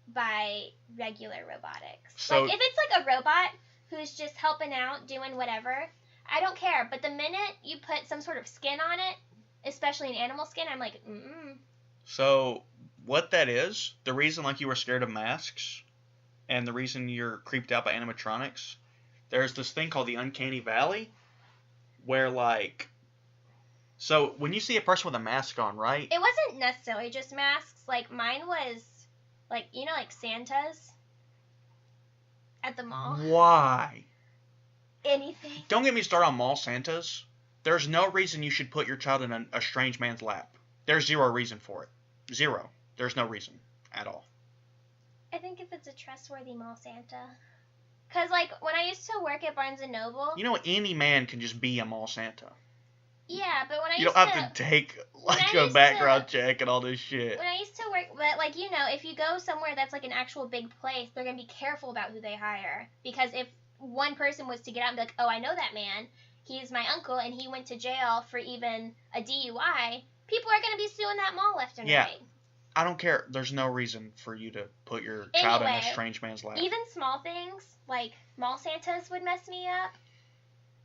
by regular robotics. So, like, if it's like a robot who's just helping out, doing whatever, I don't care. But the minute you put some sort of skin on it, especially an animal skin, I'm like, So, what that is, the reason like you were scared of masks, and the reason you're creeped out by animatronics, there's this thing called the Uncanny Valley, where like, so when you see a person with a mask on, right? It wasn't necessarily just masks. Like, mine was, like, like Santas at the mall. Why? Anything. Don't get me started on mall Santas. There's no reason you should put your child in a strange man's lap. There's zero reason for it. Zero. There's no reason at all. I think if it's a trustworthy mall Santa. Because, like, when I used to work at Barnes & Noble... You know, any man can just be a mall Santa. Yeah, but when I You used don't have to take, like, a background check and all this shit. When I used to work... But, like, if you go somewhere that's, like, an actual big place, they're going to be careful about who they hire. Because if one person was to get out and be like, oh, I know that man, he's my uncle, and he went to jail for even a DUI, people are going to be suing that mall left and right. I don't care. There's no reason for you to put your child in a strange man's lap. Even small things, like mall Santas would mess me up.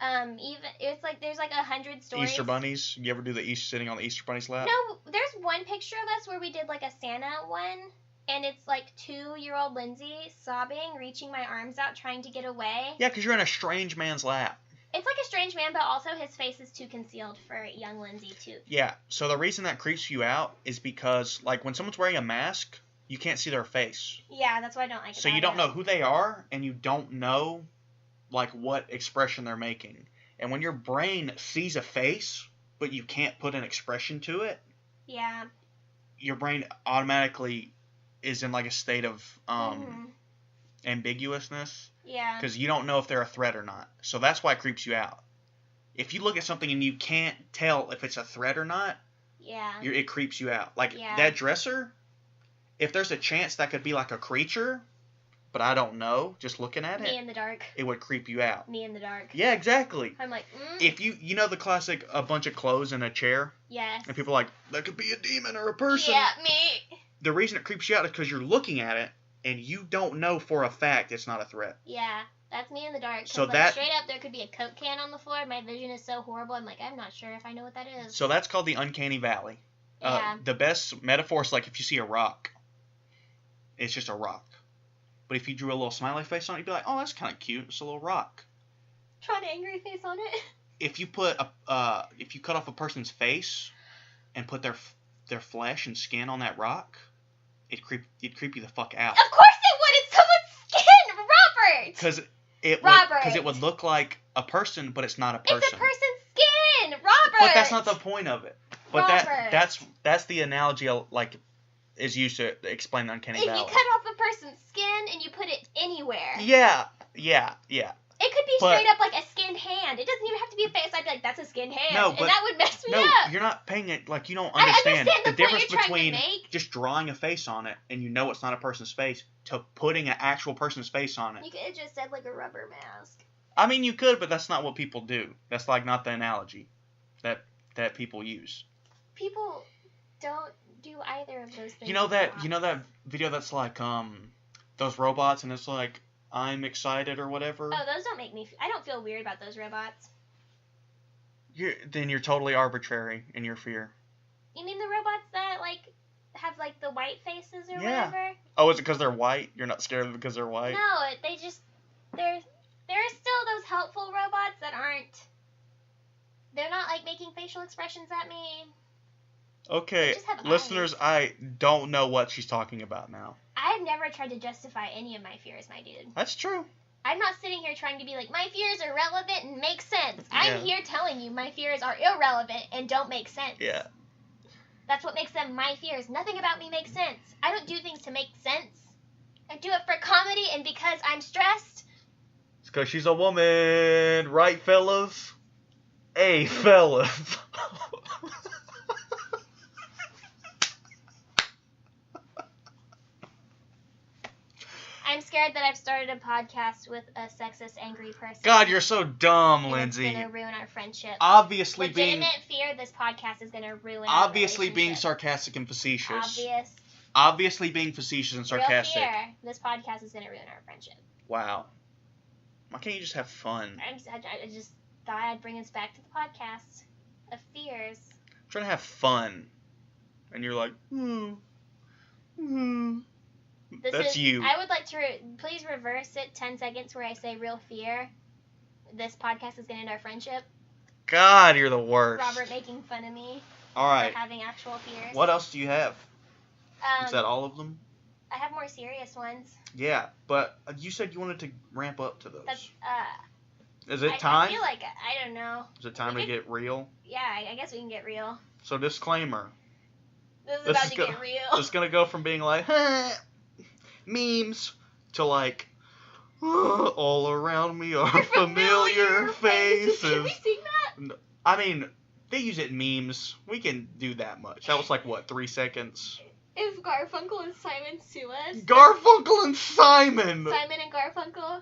Even it's like there's like 100 stories. Easter bunnies? You ever do the sitting on the Easter bunny's lap? No, there's one picture of us where we did like a Santa one, and it's like 2-year-old Lindsay sobbing, reaching my arms out, trying to get away. Yeah, because you're in a strange man's lap. It's like a strange man, but also his face is too concealed for young Lindsay too. Yeah, so the reason that creeps you out is because, like, when someone's wearing a mask, you can't see their face. Yeah, that's why I don't like it. So you don't know who they are, and you don't know, like, what expression they're making. And when your brain sees a face, but you can't put an expression to it, yeah, your brain automatically is in, like, a state of ambiguousness. Yeah. Because you don't know if they're a threat or not. So that's why it creeps you out. If you look at something and you can't tell if it's a threat or not, it creeps you out. Like, that dresser, if there's a chance that could be like a creature, but I don't know, just looking at it. Me in the dark. It would creep you out. Me in the dark. Yeah, exactly. I'm like, If you know the classic, a bunch of clothes in a chair? Yes. And people are like, that could be a demon or a person. Yeah, me. The reason it creeps you out is because you're looking at it, and you don't know for a fact it's not a threat. Yeah, that's me in the dark. So like, straight up, there could be a Coke can on the floor. My vision is so horrible. I'm like, I'm not sure if I know what that is. So that's called the Uncanny Valley. Yeah. The best metaphor is like if you see a rock, it's just a rock. But if you drew a little smiley face on it, you'd be like, oh, that's kind of cute. It's a little rock. Draw an angry face on it. If you if you cut off a person's face and put their flesh and skin on that rock, it'd creep you the fuck out. Of course it would. It's someone's skin, Robert. Because it would look like a person, but it's not a person. It's a person's skin, Robert. But that's not the point of it. But Robert. that's the analogy like is used to explain the Uncanny Valley. If you cut off a person's skin and you put it anywhere. Yeah. It could be straight up like a skinned hand. It doesn't even have to be a face. I'd be like, that's a skinned hand. No, but, and that would mess me up. No, you're not paying it, like, you don't understand the difference point you're between trying to make. just drawing a face on it and you know it's not a person's face to putting an actual person's face on it. You could have just said like a rubber mask. I mean, you could, but that's not what people do. That's like not the analogy that people use. People don't do either of those things. You know that video that's like those robots and it's like I'm excited or whatever. Oh, those don't make me. I don't feel weird about those robots. Then you're totally arbitrary in your fear. You mean the robots that like have like the white faces or whatever? Oh, is it because they're white? You're not scared of them because they're white? No, there are still those helpful robots that aren't. They're not like making facial expressions at me. Okay, listeners, I don't know what she's talking about now. I've never tried to justify any of my fears, my dude. That's true. I'm not sitting here trying to be like, my fears are relevant and make sense. I'm here telling you my fears are irrelevant and don't make sense. Yeah. That's what makes them my fears. Nothing about me makes sense. I don't do things to make sense. I do it for comedy and because I'm stressed. It's because she's a woman. Right, fellas? Hey, fellas. I'm scared that I've started a podcast with a sexist, angry person. God, you're so dumb, and Lindsay. It's gonna ruin our friendship. Obviously Legitimate fear. This podcast is gonna ruin. Obviously our being sarcastic and facetious. Obviously being facetious and sarcastic. Real fear. This podcast is gonna ruin our friendship. Wow. Why can't you just have fun? I just thought I'd bring us back to the podcast of fears. I'm trying to have fun, and you're like, That's you. I would like to please reverse it 10 seconds where I say real fear. This podcast is going to end our friendship. God, you're the worst. Robert making fun of me. All right. For having actual fears. What else do you have? Is that all of them? I have more serious ones. Yeah, but you said you wanted to ramp up to those. Is it I time? I feel like, I don't know. Is it time to get real? Yeah, I guess we can get real. So disclaimer. This is about to get real. It's going to go from being like, memes to like, all around me are familiar faces. Can we sing that? I mean, they use it in memes. We can do that much. That was like, what, 3 seconds? If Garfunkel and Simon sue us. Garfunkel and Simon! Simon and Garfunkel.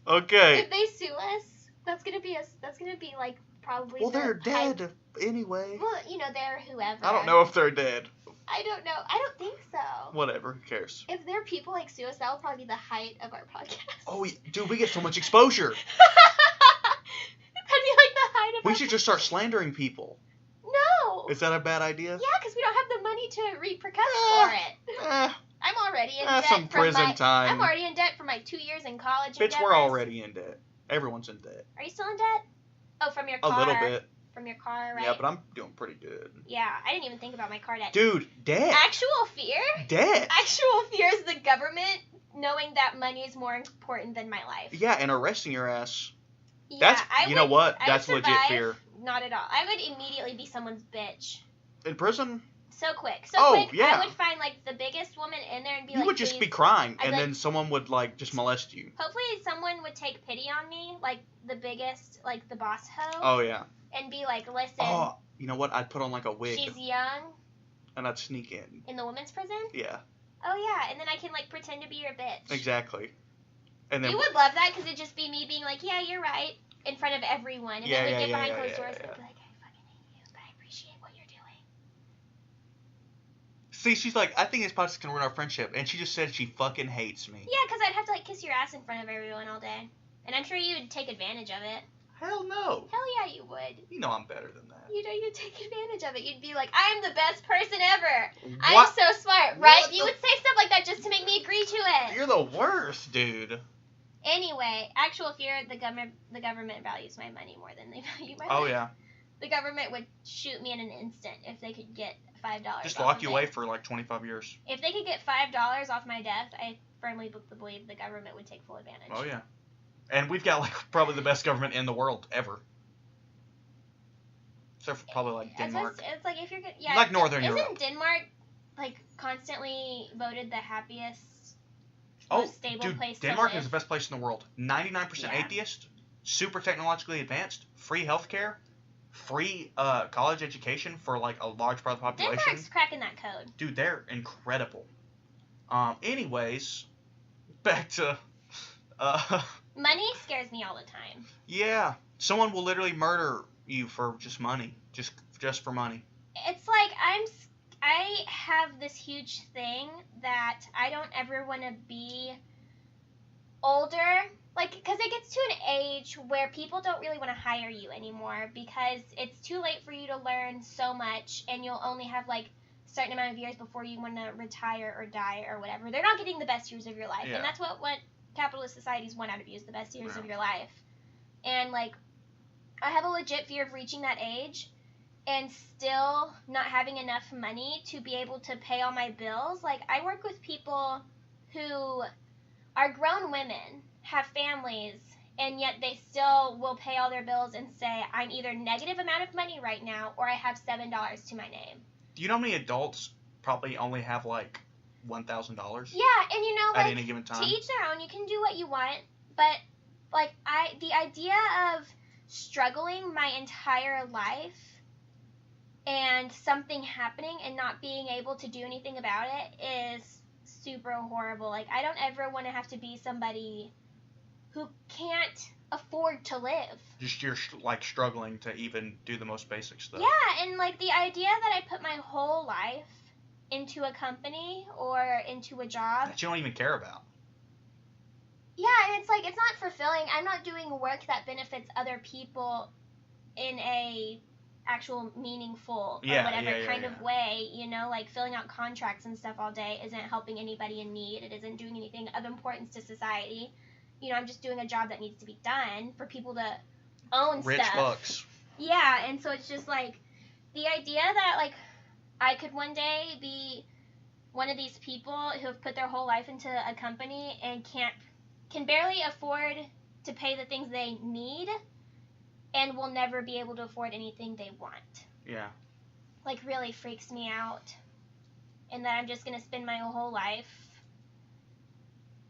Okay. If they sue us, that's gonna be like probably. Well, they're dead anyway. Well, you know, they're whoever. I don't know if they're dead. I don't know. I don't think so. Whatever. Who cares? If there are people like sue us, that will probably be the height of our podcast. Oh, dude, we get so much exposure. That'd be like the height of. We should just start slandering people. No. Is that a bad idea? Yeah, because we don't have the money to repercuss for it. I'm already in debt. Some prison time. I'm already in debt for my 2 years in college. Bitch, we're already in debt. Everyone's in debt. Are you still in debt? Oh, from your car. A little bit. From your car, right? Yeah, but I'm doing pretty good. Yeah, I didn't even think about my car debt. Dude, debt. Actual fear? Debt. Actual fear is the government knowing that money is more important than my life. Yeah, and arresting your ass. Yeah, That's, you know what? That's legit fear. Not at all. I would immediately be someone's bitch. In prison? So quick. Yeah. I would find, like, the biggest woman in there and be you would just be crying, and then someone would, like, just molest you. Hopefully someone would take pity on me, like, the biggest, like, the boss hoe. Oh, yeah. And be like, listen. Oh, you know what? I'd put on, like, a wig. She's young. And I'd sneak in. In the women's prison? Yeah. Oh, yeah. And then I can, like, pretend to be your bitch. Exactly. And then you would love that, because it'd just be me being like, yeah, you're right, in front of everyone. And then we'd get behind closed doors and be like, see, she's like, I think this podcast can ruin our friendship, and she just said she fucking hates me. Yeah, because I'd have to, like, kiss your ass in front of everyone all day. And I'm sure you'd take advantage of it. Hell no. Hell yeah, you would. You know I'm better than that. You know, you'd take advantage of it. You'd be like, I'm the best person ever. I'm so smart, right? You would say stuff like that just to make me agree to it. You're the worst, dude. Anyway, actual fear, the government values my money more than they value my life. Oh, yeah. The government would shoot me in an instant if they could get $5 just lock you away for like 25 years. If they could get $5 off my death, I firmly believe the government would take full advantage. Oh, yeah. And we've got like probably the best government in the world ever. Except for probably like Denmark. It's like if you're good. Yeah. Like Northern Europe. Isn't Denmark like constantly voted the happiest, most stable place Denmark to live? is the best place in the world. 99% atheist, super technologically advanced, free healthcare, free college education for like a large part of the population. Denmark's cracking that code. Dude, they're incredible. Anyways, back to money scares me all the time. Yeah, someone will literally murder you for just money, just for money. It's like I have this huge thing that I don't ever want to be older. Like, because it gets to an age where people don't really want to hire you anymore because it's too late for you to learn so much and you'll only have, like, a certain amount of years before you want to retire or die or whatever. They're not getting the best years of your life. Yeah. And that's what capitalist societies want out of you is the best years of your life. And, like, I have a legit fear of reaching that age and still not having enough money to be able to pay all my bills. Like, I work with people who are grown women, have families, and yet they still will pay all their bills and say, I'm either negative amount of money right now or I have $7 to my name. Do you know how many adults probably only have like $1,000? Yeah, and you know, like, at any given time? To each their own. You can do what you want, but like the idea of struggling my entire life and something happening and not being able to do anything about it is super horrible. Like, I don't ever want to have to be somebody who can't afford to live. Just you're like struggling to even do the most basic stuff. Yeah, and like the idea that I put my whole life into a company or into a job that you don't even care about. Yeah, and it's like, it's not fulfilling. I'm not doing work that benefits other people in a actual meaningful or whatever kind of way, you know, like filling out contracts and stuff all day isn't helping anybody in need. It isn't doing anything of importance to society. You know, I'm just doing a job that needs to be done for people to own Rich stuff. bucks. Yeah, and so it's just like the idea that like I could one day be one of these people who have put their whole life into a company and can barely afford to pay the things they need and will never be able to afford anything they want. Yeah. Like, really freaks me out. And that I'm just going to spend my whole life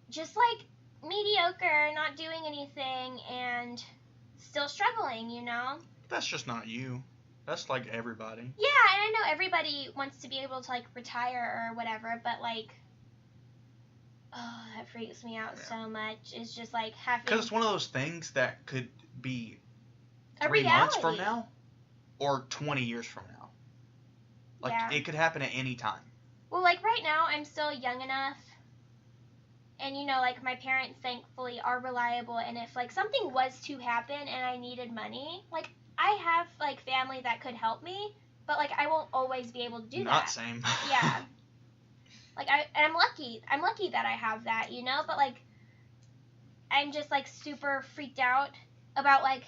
just, like, mediocre, not doing anything, and still struggling, you know? That's just not you. That's, like, everybody. Yeah, and I know everybody wants to be able to, like, retire or whatever, but, like, oh, that freaks me out so much. It's just, like, having... Because it's one of those things that could be a 3 reality. months from now or 20 years from now. Like, it could happen at any time. Well, like, right now, I'm still young enough. And, you know, like, my parents, thankfully, are reliable. And if, like, something was to happen and I needed money, like, I have, like, family that could help me. But, like, I won't always be able to do that. Not same. Yeah. Like, I'm lucky. I'm lucky that I have that, you know? But, like, I'm just, like, super freaked out about, like,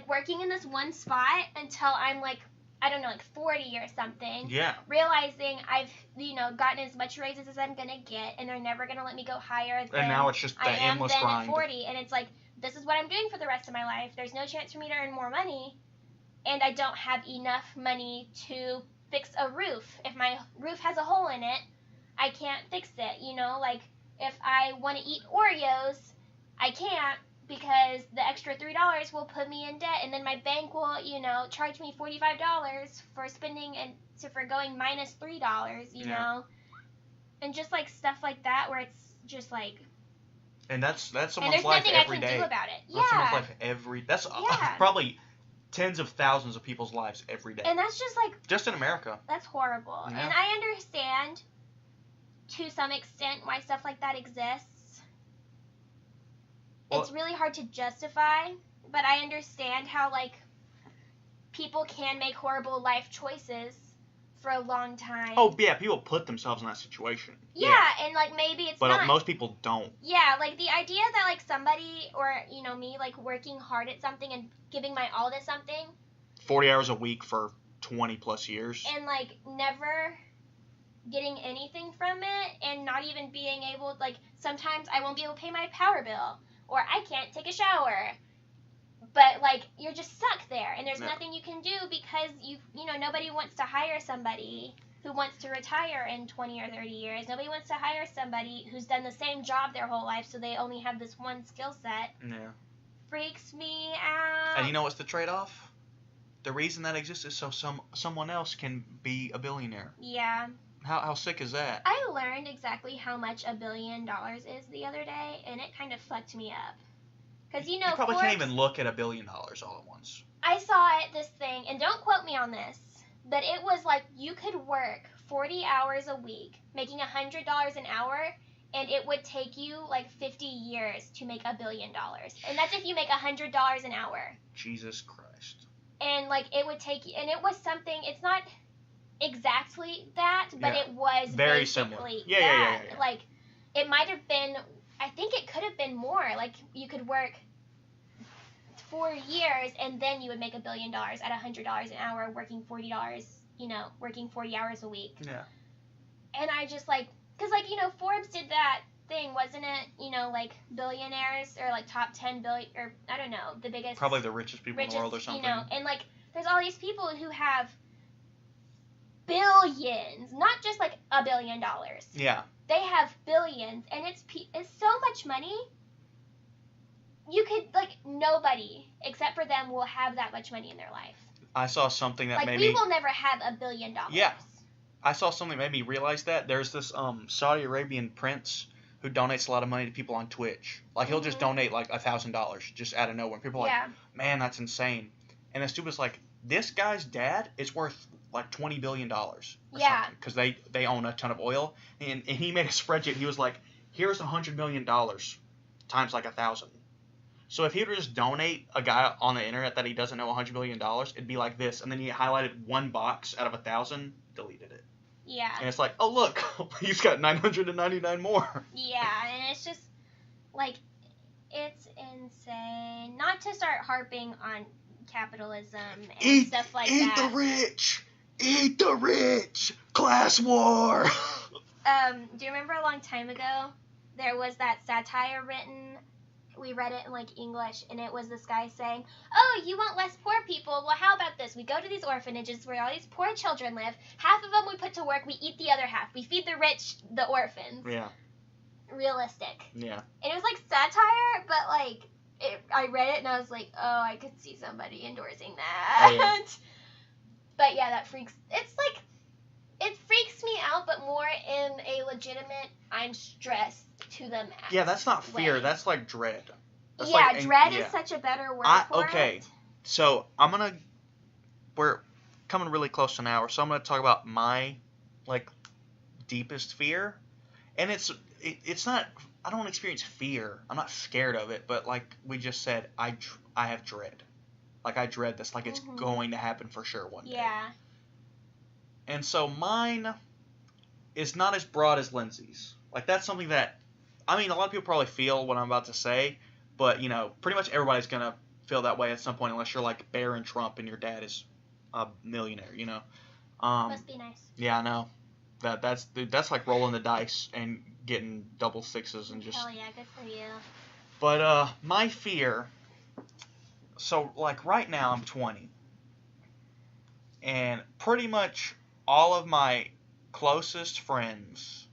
working in this one spot until I'm, like, I don't know, like 40 or something. Yeah. Realizing I've, you know, gotten as much raises as I'm going to get, and they're never going to let me go higher than and now it's just the I am endless then grind. at 40. And it's like, this is what I'm doing for the rest of my life. There's no chance for me to earn more money, and I don't have enough money to fix a roof. If my roof has a hole in it, I can't fix it, you know? Like, if I want to eat Oreos, I can't, because the extra $3 will put me in debt, and then my bank will, you know, charge me $45 for spending and for going minus $3, you know, and just like stuff like that where it's just like. And that's someone's and there's life nothing every I day. can do about it. That's someone's life That's probably tens of thousands of people's lives every day. And that's just like. Just in America. That's horrible. Yeah. And I understand to some extent why stuff like that exists. It's really hard to justify, but I understand how, like, people can make horrible life choices for a long time. Oh, yeah, people put themselves in that situation. Yeah, and, like, maybe it's but not. But most people don't. Yeah, like, the idea that, like, somebody, or, you know, me, like, working hard at something and giving my all to something. 40 hours a week for 20 plus years. And, like, never getting anything from it, and not even being able, like, sometimes I won't be able to pay my power bill. Or I can't take a shower. But, like, you're just stuck there. And there's nothing you can do because, you know, nobody wants to hire somebody who wants to retire in 20 or 30 years. Nobody wants to hire somebody who's done the same job their whole life, so they only have this one skill set. Yeah. Freaks me out. And you know what's the trade-off? The reason that exists is so someone else can be a billionaire. Yeah. How sick is that? I learned exactly how much $1 billion is the other day, and it kind of fucked me up. Because, you know, you probably Forbes, can't even look at $1 billion all at once. I saw this thing, and don't quote me on this, but it was like you could work 40 hours a week, making $100 an hour, and it would take you like 50 years to make $1 billion. And that's if you make $100 an hour. Jesus Christ. And, like, it would take you, and it was something, it's not exactly that, but it was very similar. Yeah. Like, it might have been, I think it could have been more. Like, you could work 4 years and then you would make $1 billion at $100 an hour, working $40, you know, working 40 hours a week. Yeah. And I just, like, because, like, you know, Forbes did that thing, wasn't it? You know, like, billionaires or, like, top 10 billion, or, I don't know, the biggest. Probably the richest people in the world or something. You know, and, like, there's all these people who have billions, not just like $1 billion. Yeah. They have billions, and it's so much money. You could, like, nobody except for them will have that much money in their life. I saw something that like, made we me... will never have $1 billion. Yeah. I saw something that made me realize that. There's this Saudi Arabian prince who donates a lot of money to people on Twitch. Like, he'll just donate, like, $1,000 just out of nowhere. And people are like, man, that's insane. And the stupid is like, this guy's dad is worth, like, $20 billion or something. Because they own a ton of oil. And he made a spreadsheet. He was like, here's $100 million times, like, 1,000. So if he would just donate a guy on the internet that he doesn't know $100 million, it'd be like this. And then he highlighted one box out of 1,000, deleted it. Yeah. And it's like, oh, look, he's got 999 more. Yeah, and it's just, like, it's insane. Not to start harping on capitalism and stuff like that. Eat the rich! Eat the rich! Class war! Do you remember a long time ago, there was that satire written... We read it in, like, English, and it was this guy saying, oh, you want less poor people? Well, how about this? We go to these orphanages where all these poor children live. Half of them we put to work. We eat the other half. We feed the rich the orphans. Yeah. Realistic. Yeah. And it was, like, satire, but, like, I read it, and I was like, oh, I could see somebody endorsing that. Oh, yeah. But, yeah, that freaks... It's, like... It freaks me out, but more in a legitimate, I'm stressed to the max. Yeah, that's not fear. Way. That's like dread. That's yeah, like, dread is such a better word for it. So we're coming really close to an hour, so I'm gonna talk about my, like, deepest fear, and it's not. I don't experience fear. I'm not scared of it, but like we just said, I have dread. Like, I dread this. Like, it's going to happen for sure one day. Yeah. And so mine is not as broad as Lindsay's. Like, that's something that, I mean, a lot of people probably feel what I'm about to say, but, you know, pretty much everybody's going to feel that way at some point unless you're like Barron Trump and your dad is a millionaire, you know. Must be nice. Yeah, I know. That's like rolling the dice and getting double sixes and just... Hell yeah, good for you. But, my fear... So, like, right now I'm 20. And pretty much all of my closest friends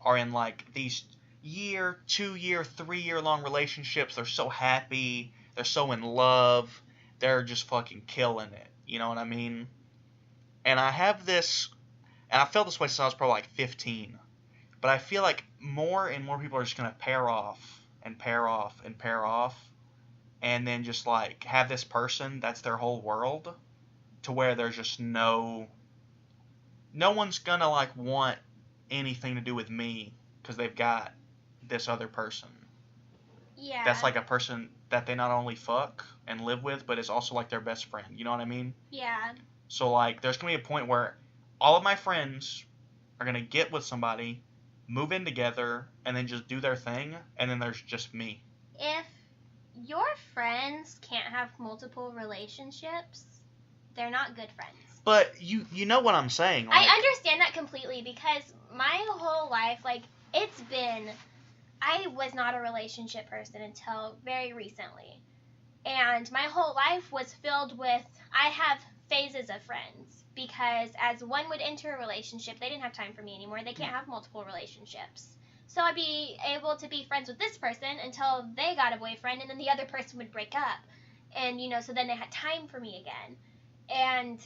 are in, like, these year, 2-year, 3-year long relationships. They're so happy. They're so in love. They're just fucking killing it. You know what I mean? And I have this, and I felt this way since I was probably like 15. But I feel like more and more people are just going to pair off and pair off and pair off. And then just, like, have this person that's their whole world. To where there's just no one's gonna, like, want anything to do with me because they've got this other person. Yeah. That's like a person that they not only fuck and live with, but is also like their best friend. You know what I mean? Yeah. So, like, there's gonna be a point where all of my friends are gonna get with somebody, move in together, and then just do their thing, and then there's just me. If your friends can't have multiple relationships, they're not good friends. But you know what I'm saying. Like, I understand that completely because my whole life, like, I was not a relationship person until very recently. And my whole life was filled with, I have phases of friends. Because as one would enter a relationship, they didn't have time for me anymore. They can't have multiple relationships. So I'd be able to be friends with this person until they got a boyfriend, and then the other person would break up. And, you know, so then they had time for me again. And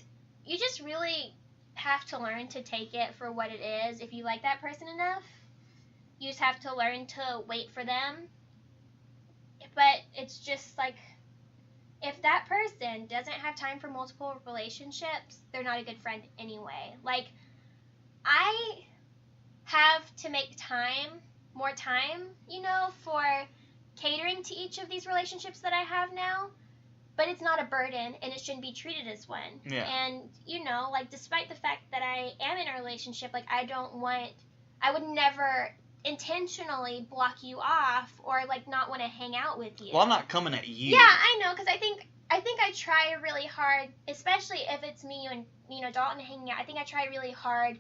you just really have to learn to take it for what it is. If you like that person enough, you just have to learn to wait for them. But it's just like, if that person doesn't have time for multiple relationships, they're not a good friend anyway. Like, I have to make more time, you know, for catering to each of these relationships that I have now. But it's not a burden, and it shouldn't be treated as one. Yeah. And, you know, like, despite the fact that I am in a relationship, like, I would never intentionally block you off or, like, not want to hang out with you. Well, I'm not coming at you. Yeah, I know, because I think I try really hard, especially if it's me and, you know, Dalton hanging out. I think I try really hard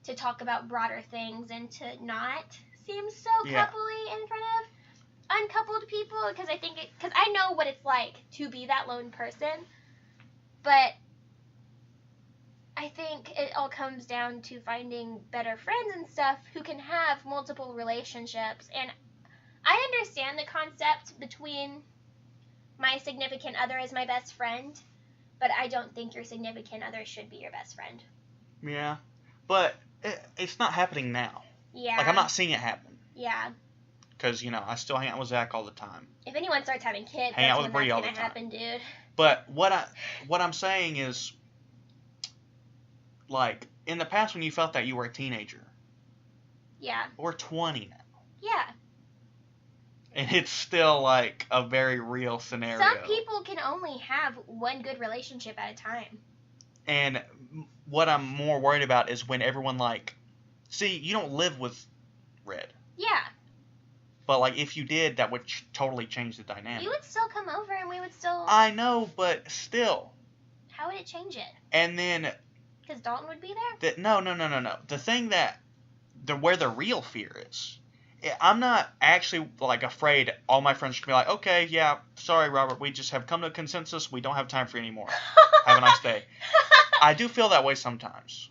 to talk about broader things and to not seem so coupley in front of uncoupled people, because I know what it's like to be that lone person, but I think it all comes down to finding better friends and stuff who can have multiple relationships. And I understand the concept between my significant other as my best friend, but I don't think your significant other should be your best friend. Yeah. But it's not happening now. Yeah. Like, I'm not seeing it happen. Yeah. Because, I still hang out with Zach all the time. If anyone starts having kids, Hang out that's with when Bree that's all going to the time. happen, dude. But what I'm saying is, like, in the past when you felt that you were a teenager. Yeah. We're 20 now. Yeah. And it's still, like, a very real scenario. Some people can only have one good relationship at a time. And what I'm more worried about is when everyone, like... See, you don't live with Red. Yeah. But, like, if you did, that would totally change the dynamic. You would still come over and we would still... I know, but still. How would it change it? And then... Because Dalton would be there? No. The thing that... where the real fear is... I'm not actually, like, afraid all my friends can be like, okay, yeah, sorry, Robert, we just have come to a consensus. We don't have time for you anymore. Have a nice day. I do feel that way sometimes.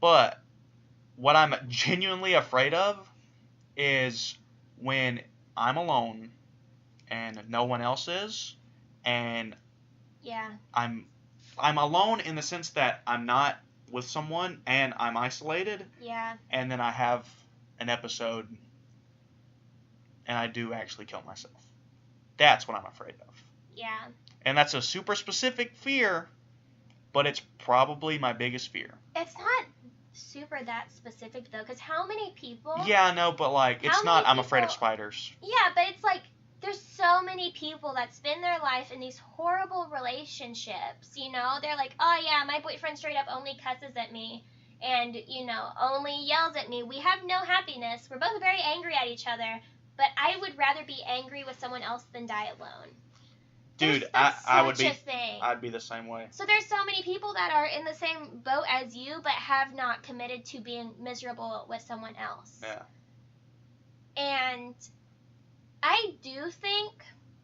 But what I'm genuinely afraid of is when I'm alone and no one else is, and yeah, I'm alone in the sense that I'm not with someone and I'm isolated. Yeah. And then I have an episode and I do actually kill myself. That's what I'm afraid of. Yeah. And that's a super specific fear, but it's probably my biggest fear. It's not super that specific though, because how many people... Yeah, I know, but like, it's not I'm afraid of spiders. Yeah, but it's like, there's so many people that spend their life in these horrible relationships, you know? They're like, oh yeah, my boyfriend straight up only cusses at me and, you know, only yells at me. We have no happiness. We're both very angry at each other, but I would rather be angry with someone else than die alone. Dude, I would be. I'd be the same way. So there's so many people that are in the same boat as you, but have not committed to being miserable with someone else. Yeah. And I do think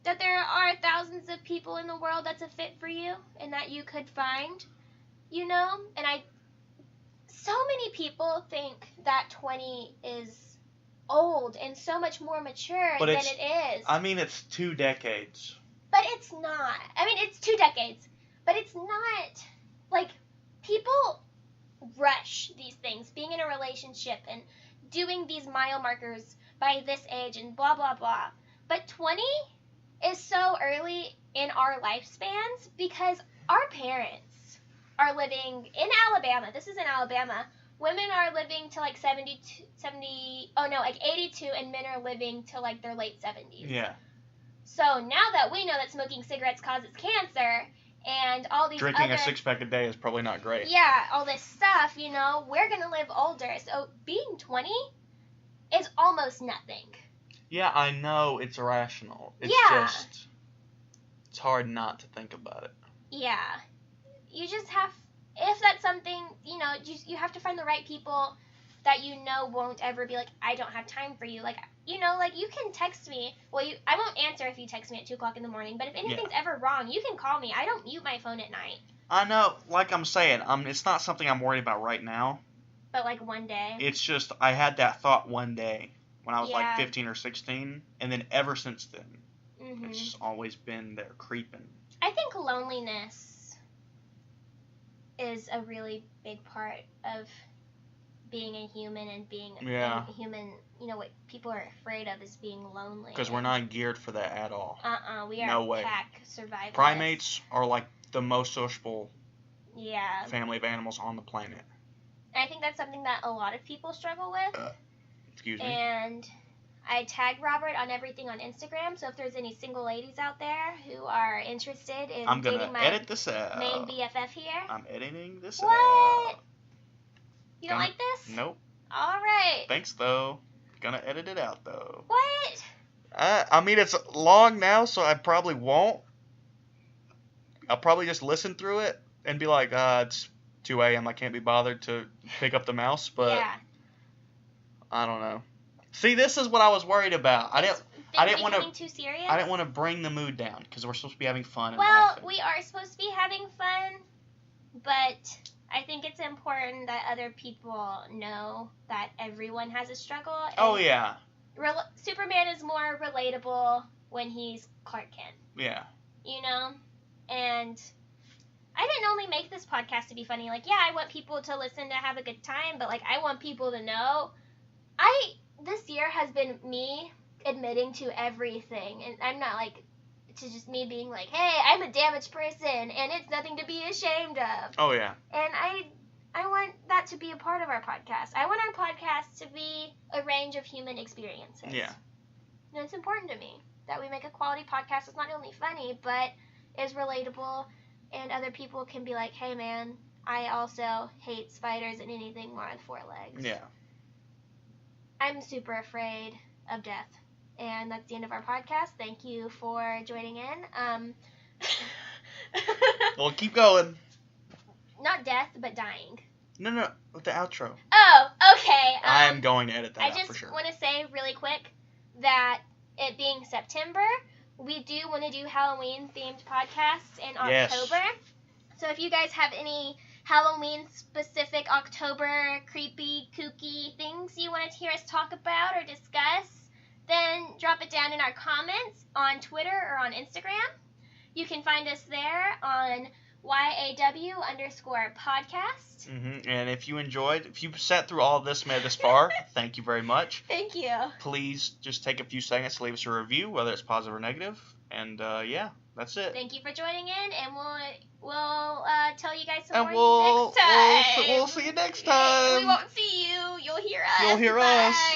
that there are thousands of people in the world that's a fit for you, and that you could find, you know. And so many people think that 20 is old and so much more mature than it is. I mean, it's 2 decades. But it's not. I mean, it's 2 decades. But it's not. Like, people rush these things, being in a relationship and doing these mile markers by this age and blah, blah, blah. But 20 is so early in our lifespans because our parents are living in Alabama. This is in Alabama. Women are living to like 82, and men are living to like their late 70s. Yeah. So now that we know that smoking cigarettes causes cancer and all these Drinking a 6-pack a day is probably not great. Yeah, all this stuff, you know, we're going to live older. So being 20 is almost nothing. Yeah, I know it's irrational. It's just, it's hard not to think about it. Yeah. You just have, if that's something, you know, you have to find the right people that you know won't ever be like, I don't have time for you. Like, you know, like, you can text me. Well, I won't answer if you text me at 2 o'clock in the morning, but if anything's ever wrong, you can call me. I don't mute my phone at night. I know, like I'm saying, it's not something I'm worried about right now. But, like, one day. It's just, I had that thought one day when I was, like, 15 or 16, and then ever since then, it's just always been there creeping. I think loneliness is a really big part of being a human and being a human. You know, what people are afraid of is being lonely. Because we're not geared for that at all. We are pack survivors. Primates are like the most sociable Yeah. family of animals on the planet. And I think that's something that a lot of people struggle with. Excuse me. And I tag Robert on everything on Instagram, so if there's any single ladies out there who are interested in dating my edit this out. main BFF here. I'm editing this What? out. You don't like this? Nope. Alright. Thanks, though. Gonna edit it out, though. What? I mean, it's long now, so I probably won't. I'll probably just listen through it and be like, it's 2 a.m. I can't be bothered to pick up the mouse, but yeah. I don't know. See, this is what I was worried about. I didn't want to. Too serious? I didn't want to bring the mood down because we're supposed to be having fun. And well, laughing. we are supposed to be having fun, but I think it's important that other people know that everyone has a struggle. Oh yeah. Superman is more relatable when he's Clark Kent. Yeah. You know, and I didn't only make this podcast to be funny. Like, yeah, I want people to listen to have a good time, but, like, I want people to know. This year has been me admitting to everything, and I'm not, like, to just me being like, hey, I'm a damaged person, and it's nothing to be ashamed of. Oh, yeah. And I want that to be a part of our podcast. I want our podcast to be a range of human experiences. Yeah. And it's important to me that we make a quality podcast that's not only funny, but is relatable, and other people can be like, hey, man, I also hate spiders and anything more than 4 legs. Yeah. I'm super afraid of death. And that's the end of our podcast. Thank you for joining in. Well, keep going. Not death, but dying. No, with the outro. Oh, okay. I am going to edit that out for sure. I just want to say really quick that it being September, we do want to do Halloween-themed podcasts in October. Yes. So if you guys have any Halloween-specific October creepy, kooky things you want to hear us talk about or discuss, then drop it down in our comments on Twitter or on Instagram. You can find us there on YAW_podcast. And if you sat through all of this, made it this far, thank you very much. Thank you. Please just take a few seconds to leave us a review, whether it's positive or negative. And yeah, that's it. Thank you for joining in, and we'll tell you guys some And more next time. We'll see you next time. We won't see you. You'll hear us. You'll hear us. Bye.